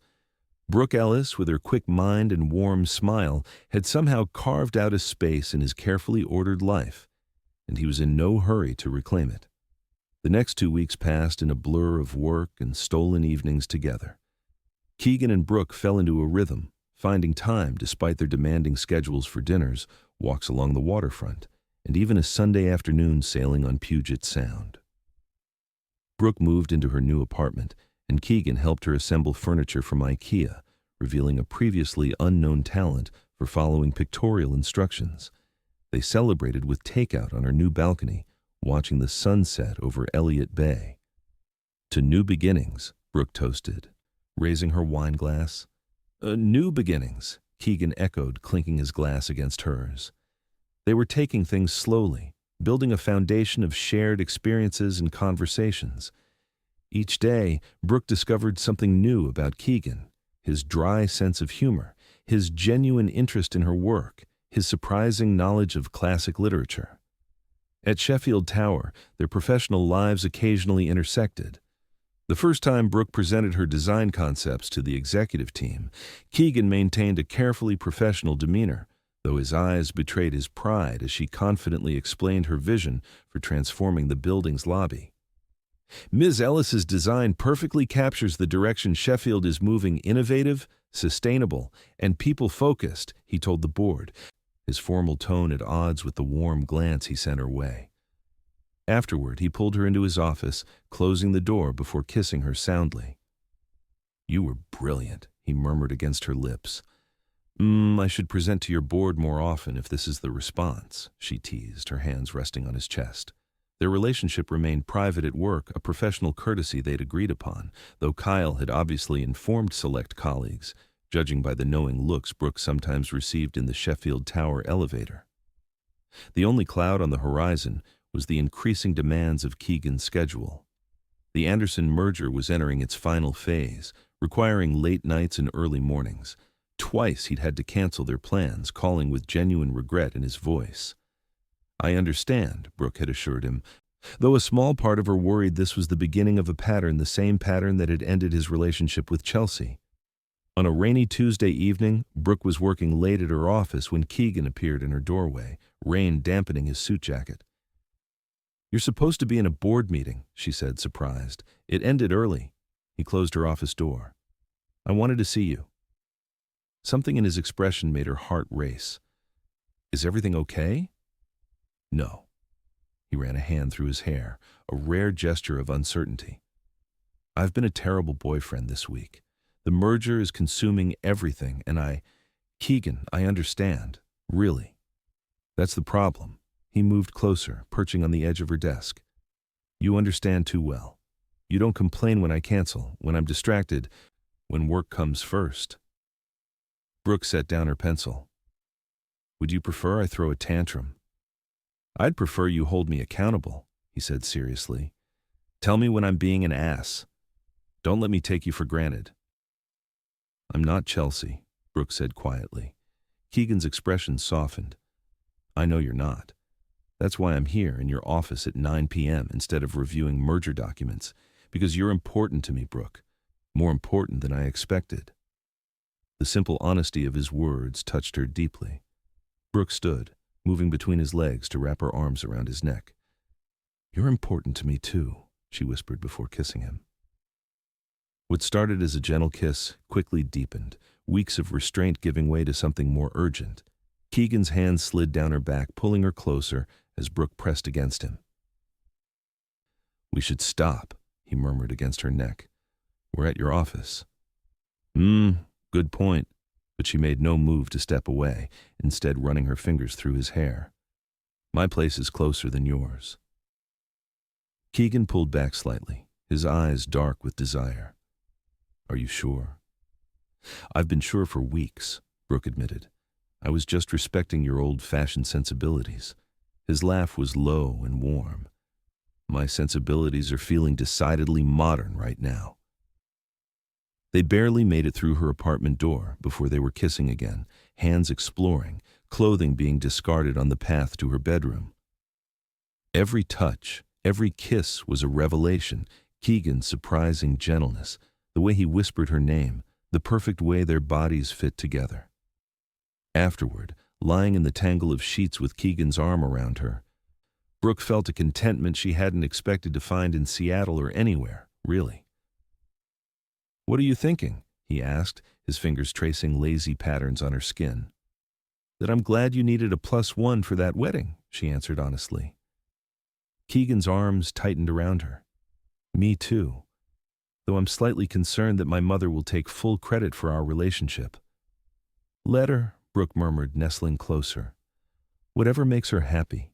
Brooke Ellis, with her quick mind and warm smile, had somehow carved out a space in his carefully ordered life, and he was in no hurry to reclaim it. The next 2 weeks passed in a blur of work and stolen evenings together. Keegan and Brooke fell into a rhythm, finding time despite their demanding schedules for dinners, walks along the waterfront, and even a Sunday afternoon sailing on Puget Sound. Brooke moved into her new apartment, and Keegan helped her assemble furniture from IKEA, revealing a previously unknown talent for following pictorial instructions. They celebrated with takeout on her new balcony, watching the sunset over Elliott Bay. To new beginnings, Brooke toasted, raising her wine glass. New beginnings, Keegan echoed, clinking his glass against hers. They were taking things slowly, building a foundation of shared experiences and conversations. Each day, Brooke discovered something new about Keegan, his dry sense of humor, his genuine interest in her work, his surprising knowledge of classic literature. At Sheffield Tower, their professional lives occasionally intersected. The first time Brooke presented her design concepts to the executive team, Keegan maintained a carefully professional demeanor, though his eyes betrayed his pride as she confidently explained her vision for transforming the building's lobby. Ms. Ellis's design perfectly captures the direction Sheffield is moving: innovative, sustainable, and people-focused, he told the board, his formal tone at odds with the warm glance he sent her way. Afterward, he pulled her into his office, closing the door before kissing her soundly. You were brilliant, he murmured against her lips. I should present to your board more often if this is the response, she teased, her hands resting on his chest. Their relationship remained private at work, a professional courtesy they'd agreed upon, though Kyle had obviously informed select colleagues, judging by the knowing looks Brooke sometimes received in the Sheffield Tower elevator. The only cloud on the horizon was the increasing demands of Keegan's schedule. The Anderson merger was entering its final phase, requiring late nights and early mornings. Twice he'd had to cancel their plans, calling with genuine regret in his voice. I understand, Brooke had assured him, though a small part of her worried this was the beginning of a pattern, the same pattern that had ended his relationship with Chelsea. On a rainy Tuesday evening, Brooke was working late at her office when Keegan appeared in her doorway, rain dampening his suit jacket. You're supposed to be in a board meeting, she said, surprised. It ended early. He closed her office door. I wanted to see you. Something in his expression made her heart race. Is everything okay? No. He ran a hand through his hair, a rare gesture of uncertainty. I've been a terrible boyfriend this week. The merger is consuming everything, and Keegan, I understand. Really. That's the problem. He moved closer, perching on the edge of her desk. You understand too well. You don't complain when I cancel, when I'm distracted, when work comes first. Brooke set down her pencil. Would you prefer I throw a tantrum? I'd prefer you hold me accountable, he said seriously. Tell me when I'm being an ass. Don't let me take you for granted. I'm not Chelsea, Brooke said quietly. Keegan's expression softened. I know you're not. That's why I'm here in your office at 9 p.m. instead of reviewing merger documents, because you're important to me, Brooke. More important than I expected. The simple honesty of his words touched her deeply. Brooke stood, moving between his legs to wrap her arms around his neck. You're important to me too, she whispered before kissing him. What started as a gentle kiss quickly deepened, weeks of restraint giving way to something more urgent. Keegan's hand slid down her back, pulling her closer as Brooke pressed against him. We should stop, he murmured against her neck. We're at your office. Good point. But she made no move to step away, instead running her fingers through his hair. My place is closer than yours. Keegan pulled back slightly, his eyes dark with desire. Are you sure? I've been sure for weeks, Brooke admitted. I was just respecting your old-fashioned sensibilities. His laugh was low and warm. My sensibilities are feeling decidedly modern right now. They barely made it through her apartment door before they were kissing again, hands exploring, clothing being discarded on the path to her bedroom. Every touch, every kiss was a revelation. Keegan's surprising gentleness, the way he whispered her name, the perfect way their bodies fit together. Afterward, lying in the tangle of sheets with Keegan's arm around her, Brooke felt a contentment she hadn't expected to find in Seattle or anywhere, really. "What are you thinking?" he asked, his fingers tracing lazy patterns on her skin. "That I'm glad you needed a +1 for that wedding," she answered honestly. Keegan's arms tightened around her. "Me too, though I'm slightly concerned that my mother will take full credit for our relationship." "Let her," Brooke murmured, nestling closer. "Whatever makes her happy."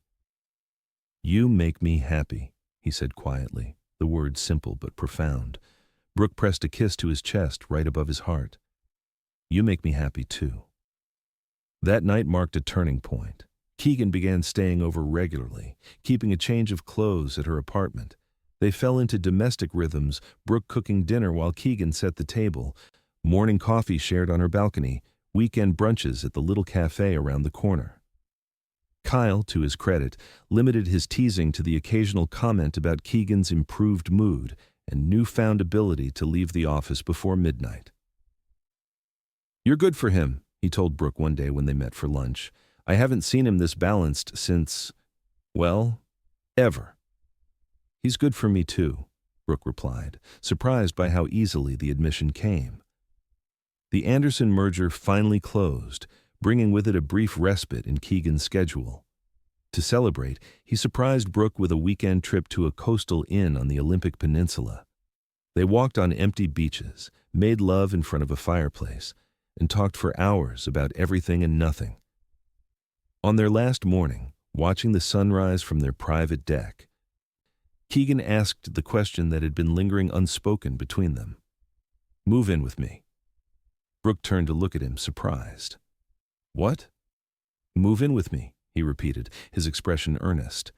"You make me happy," he said quietly, the words simple but profound. Brooke pressed a kiss to his chest right above his heart. "You make me happy too." That night marked a turning point. Keegan began staying over regularly, keeping a change of clothes at her apartment. They fell into domestic rhythms, Brooke cooking dinner while Keegan set the table, morning coffee shared on her balcony, weekend brunches at the little cafe around the corner. Kyle, to his credit, limited his teasing to the occasional comment about Keegan's improved mood and newfound ability to leave the office before midnight. "You're good for him," he told Brooke one day when they met for lunch. "I haven't seen him this balanced since, well, ever." "He's good for me too," Brooke replied, surprised by how easily the admission came. The Anderson merger finally closed, bringing with it a brief respite in Keegan's schedule. To celebrate, he surprised Brooke with a weekend trip to a coastal inn on the Olympic Peninsula. They walked on empty beaches, made love in front of a fireplace, and talked for hours about everything and nothing. On their last morning, watching the sunrise from their private deck, Keegan asked the question that had been lingering unspoken between them. "Move in with me." Brooke turned to look at him, surprised. "What?" "Move in with me," he repeated, his expression earnest.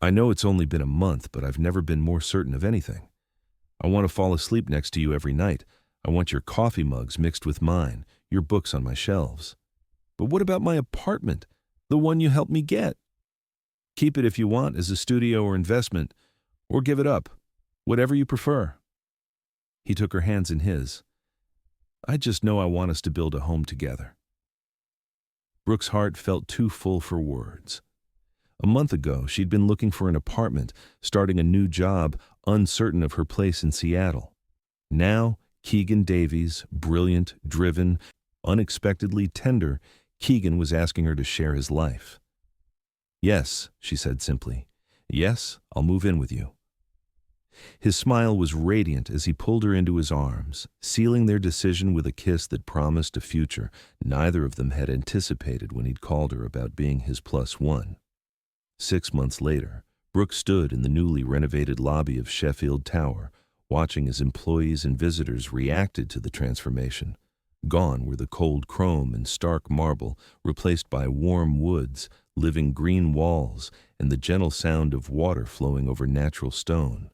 "I know it's only been a month, but I've never been more certain of anything. I want to fall asleep next to you every night. I want your coffee mugs mixed with mine, your books on my shelves. But what about my apartment, the one you helped me get? Keep it if you want as a studio or investment, or give it up, whatever you prefer." He took her hands in his. "I just know I want us to build a home together." Brooke's heart felt too full for words. A month ago, she'd been looking for an apartment, starting a new job, uncertain of her place in Seattle. Now, Keegan Davies, brilliant, driven, unexpectedly tender, Keegan was asking her to share his life. "Yes," she said simply. "Yes, I'll move in with you." His smile was radiant as he pulled her into his arms, sealing their decision with a kiss that promised a future neither of them had anticipated when he'd called her about being his +1. 6 months later, Brooke stood in the newly renovated lobby of Sheffield Tower, watching as employees and visitors reacted to the transformation. Gone were the cold chrome and stark marble, replaced by warm woods, living green walls, and the gentle sound of water flowing over natural stone.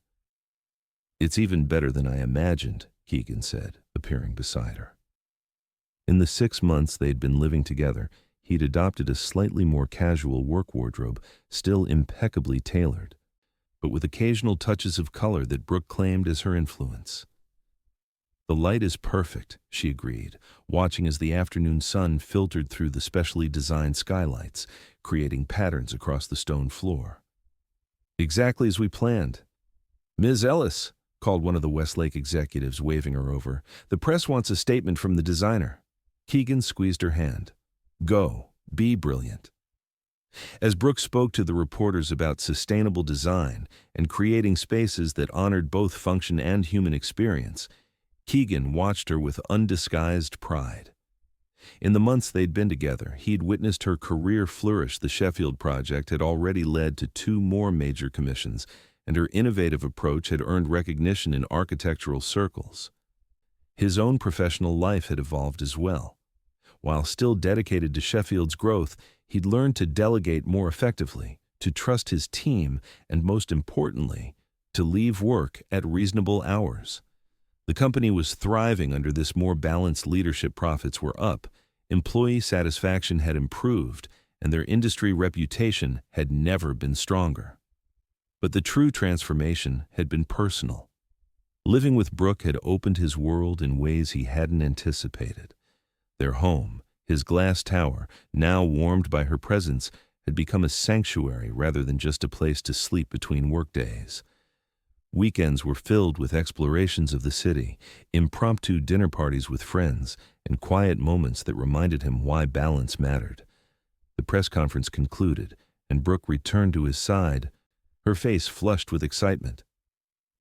"It's even better than I imagined," Keegan said, appearing beside her. In the 6 months they'd been living together, he'd adopted a slightly more casual work wardrobe, still impeccably tailored, but with occasional touches of color that Brooke claimed as her influence. "The light is perfect," she agreed, watching as the afternoon sun filtered through the specially designed skylights, creating patterns across the stone floor. "Exactly as we planned. Ms. Ellis," called one of the Westlake executives, waving her over. "The press wants a statement from the designer." Keegan squeezed her hand. "Go, be brilliant." As Brooke spoke to the reporters about sustainable design and creating spaces that honored both function and human experience, Keegan watched her with undisguised pride. In the months they'd been together, he'd witnessed her career flourish. The Sheffield project had already led to 2 more major commissions, and her innovative approach had earned recognition in architectural circles. His own professional life had evolved as well. While still dedicated to Sheffield's growth, he'd learned to delegate more effectively, to trust his team, and most importantly, to leave work at reasonable hours. The company was thriving under this more balanced leadership. Profits were up, employee satisfaction had improved, and their industry reputation had never been stronger. But the true transformation had been personal. Living with Brooke had opened his world in ways he hadn't anticipated. Their home, his glass tower, now warmed by her presence, had become a sanctuary rather than just a place to sleep between workdays. Weekends were filled with explorations of the city, impromptu dinner parties with friends, and quiet moments that reminded him why balance mattered. The press conference concluded, and Brooke returned to his side, her face flushed with excitement.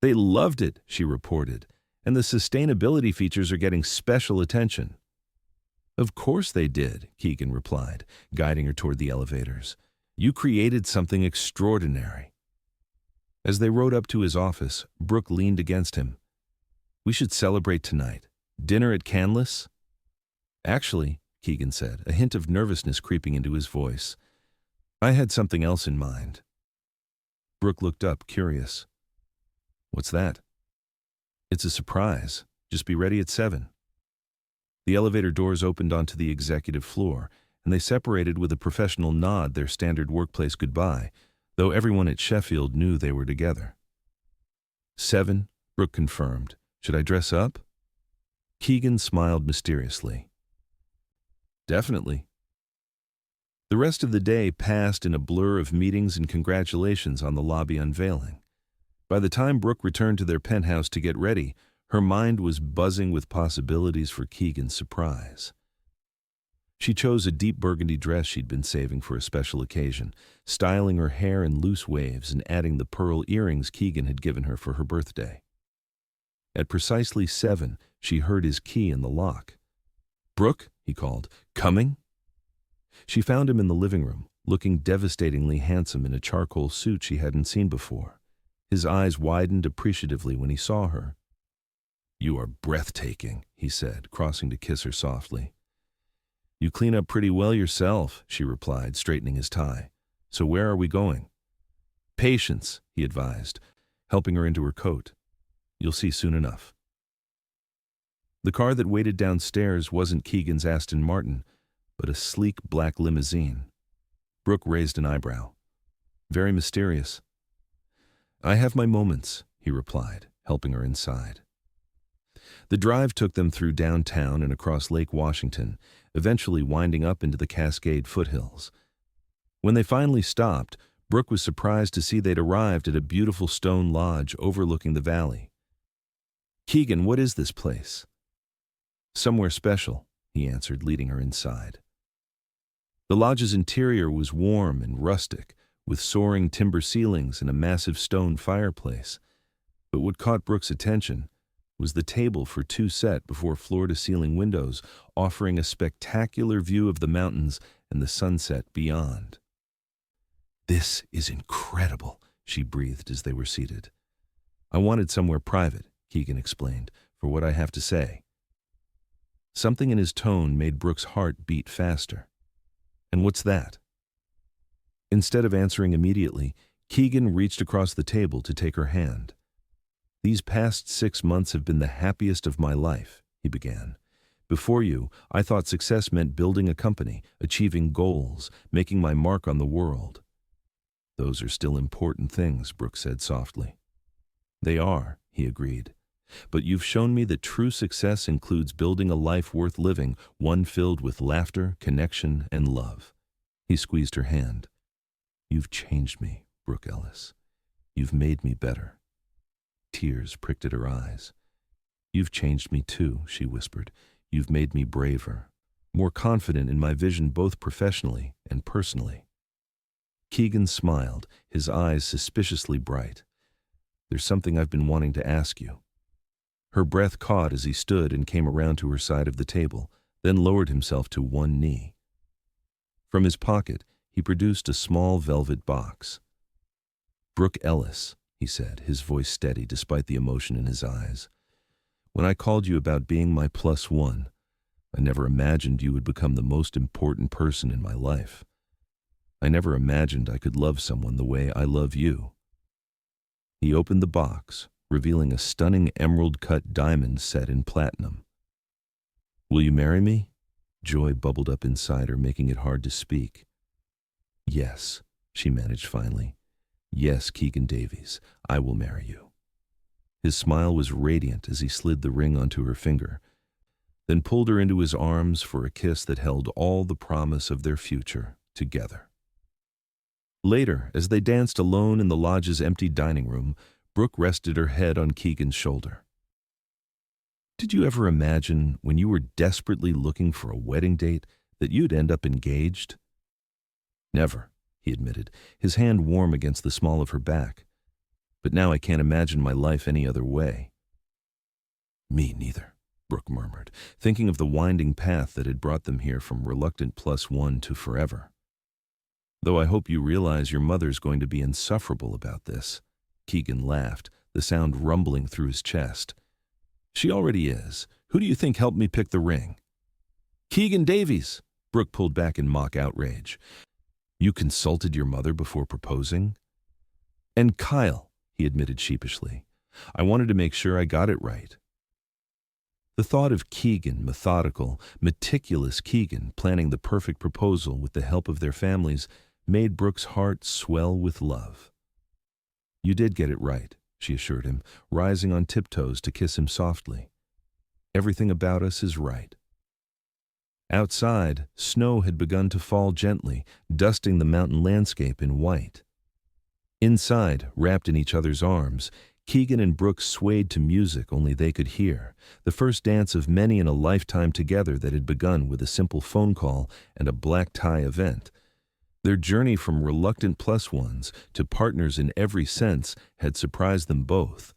"They loved it," she reported, "and the sustainability features are getting special attention." "Of course they did," Keegan replied, guiding her toward the elevators. "You created something extraordinary." As they rode up to his office, Brooke leaned against him. "We should celebrate tonight. Dinner at Canlis?" "Actually," Keegan said, a hint of nervousness creeping into his voice, "I had something else in mind." Brooke looked up, curious. "What's that?" "It's a surprise. Just be ready at 7. The elevator doors opened onto the executive floor, and they separated with a professional nod, their standard workplace goodbye, though everyone at Sheffield knew they were together. 7, Brooke confirmed. "Should I dress up?" Keegan smiled mysteriously. "Definitely." The rest of the day passed in a blur of meetings and congratulations on the lobby unveiling. By the time Brooke returned to their penthouse to get ready, her mind was buzzing with possibilities for Keegan's surprise. She chose a deep burgundy dress she'd been saving for a special occasion, styling her hair in loose waves and adding the pearl earrings Keegan had given her for her birthday. At precisely 7, she heard his key in the lock. "Brooke," he called, "coming?" She found him in the living room, looking devastatingly handsome in a charcoal suit she hadn't seen before. His eyes widened appreciatively when he saw her. "You are breathtaking," he said, crossing to kiss her softly. "You clean up pretty well yourself," she replied, straightening his tie. "So where are we going?" "Patience," he advised, helping her into her coat. "You'll see soon enough." The car that waited downstairs wasn't Keegan's Aston Martin, but a sleek black limousine. Brooke raised an eyebrow. "Very mysterious." "I have my moments," he replied, helping her inside. The drive took them through downtown and across Lake Washington, eventually winding up into the Cascade foothills. When they finally stopped, Brooke was surprised to see they'd arrived at a beautiful stone lodge overlooking the valley. "Keegan, what is this place?" "Somewhere special," he answered, leading her inside. The lodge's interior was warm and rustic, with soaring timber ceilings and a massive stone fireplace. But what caught Brooke's attention was the table for two set before floor-to-ceiling windows, offering a spectacular view of the mountains and the sunset beyond. "This is incredible," she breathed as they were seated. "I wanted somewhere private," Keegan explained, "for what I have to say." Something in his tone made Brooke's heart beat faster. "And what's that?" Instead of answering immediately, Keegan reached across the table to take her hand. "These past 6 months have been the happiest of my life," he began. "Before you, I thought success meant building a company, achieving goals, making my mark on the world." "Those are still important things," Brooke said softly. "They are," he agreed. "But you've shown me that true success includes building a life worth living, one filled with laughter, connection, and love." He squeezed her hand. "You've changed me, Brooke Ellis. You've made me better." Tears pricked at her eyes. "You've changed me too," she whispered. "You've made me braver, more confident in my vision both professionally and personally." Keegan smiled, his eyes suspiciously bright. "There's something I've been wanting to ask you." Her breath caught as he stood and came around to her side of the table, then lowered himself to one knee. From his pocket, he produced a small velvet box. "Brooke Ellis," he said, his voice steady despite the emotion in his eyes. "When I called you about being my +1, I never imagined you would become the most important person in my life. I never imagined I could love someone the way I love you." He opened the box, revealing a stunning emerald-cut diamond set in platinum. "Will you marry me?" Joy bubbled up inside her, making it hard to speak. "Yes," she managed finally. "Yes, Keegan Davies, I will marry you." His smile was radiant as he slid the ring onto her finger, then pulled her into his arms for a kiss that held all the promise of their future together. Later, as they danced alone in the lodge's empty dining room, Brooke rested her head on Keegan's shoulder. "Did you ever imagine, when you were desperately looking for a wedding date, that you'd end up engaged?" "Never," he admitted, his hand warm against the small of her back. "But now I can't imagine my life any other way." "Me neither," Brooke murmured, thinking of the winding path that had brought them here from reluctant +1 to forever. "Though I hope you realize your mother's going to be insufferable about this." Keegan laughed, the sound rumbling through his chest. "She already is. Who do you think helped me pick the ring?" "Keegan Davies!" Brooke pulled back in mock outrage. "You consulted your mother before proposing?" "And Kyle," he admitted sheepishly. "I wanted to make sure I got it right." The thought of Keegan, methodical, meticulous Keegan, planning the perfect proposal with the help of their families, made Brooke's heart swell with love. "You did get it right," she assured him, rising on tiptoes to kiss him softly. "Everything about us is right." Outside, snow had begun to fall gently, dusting the mountain landscape in white. Inside, wrapped in each other's arms, Keegan and Brooke swayed to music only they could hear, the first dance of many in a lifetime together that had begun with a simple phone call and a black tie event. Their journey from reluctant +1s to partners in every sense had surprised them both,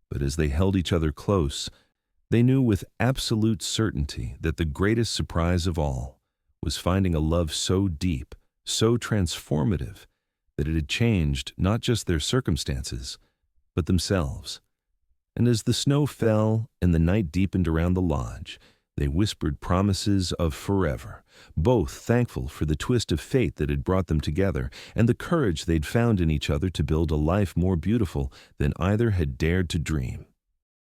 but as they held each other close, they knew with absolute certainty that the greatest surprise of all was finding a love so deep, so transformative, that it had changed not just their circumstances, but themselves. And as the snow fell and the night deepened around the lodge, they whispered promises of forever, both thankful for the twist of fate that had brought them together and the courage they'd found in each other to build a life more beautiful than either had dared to dream.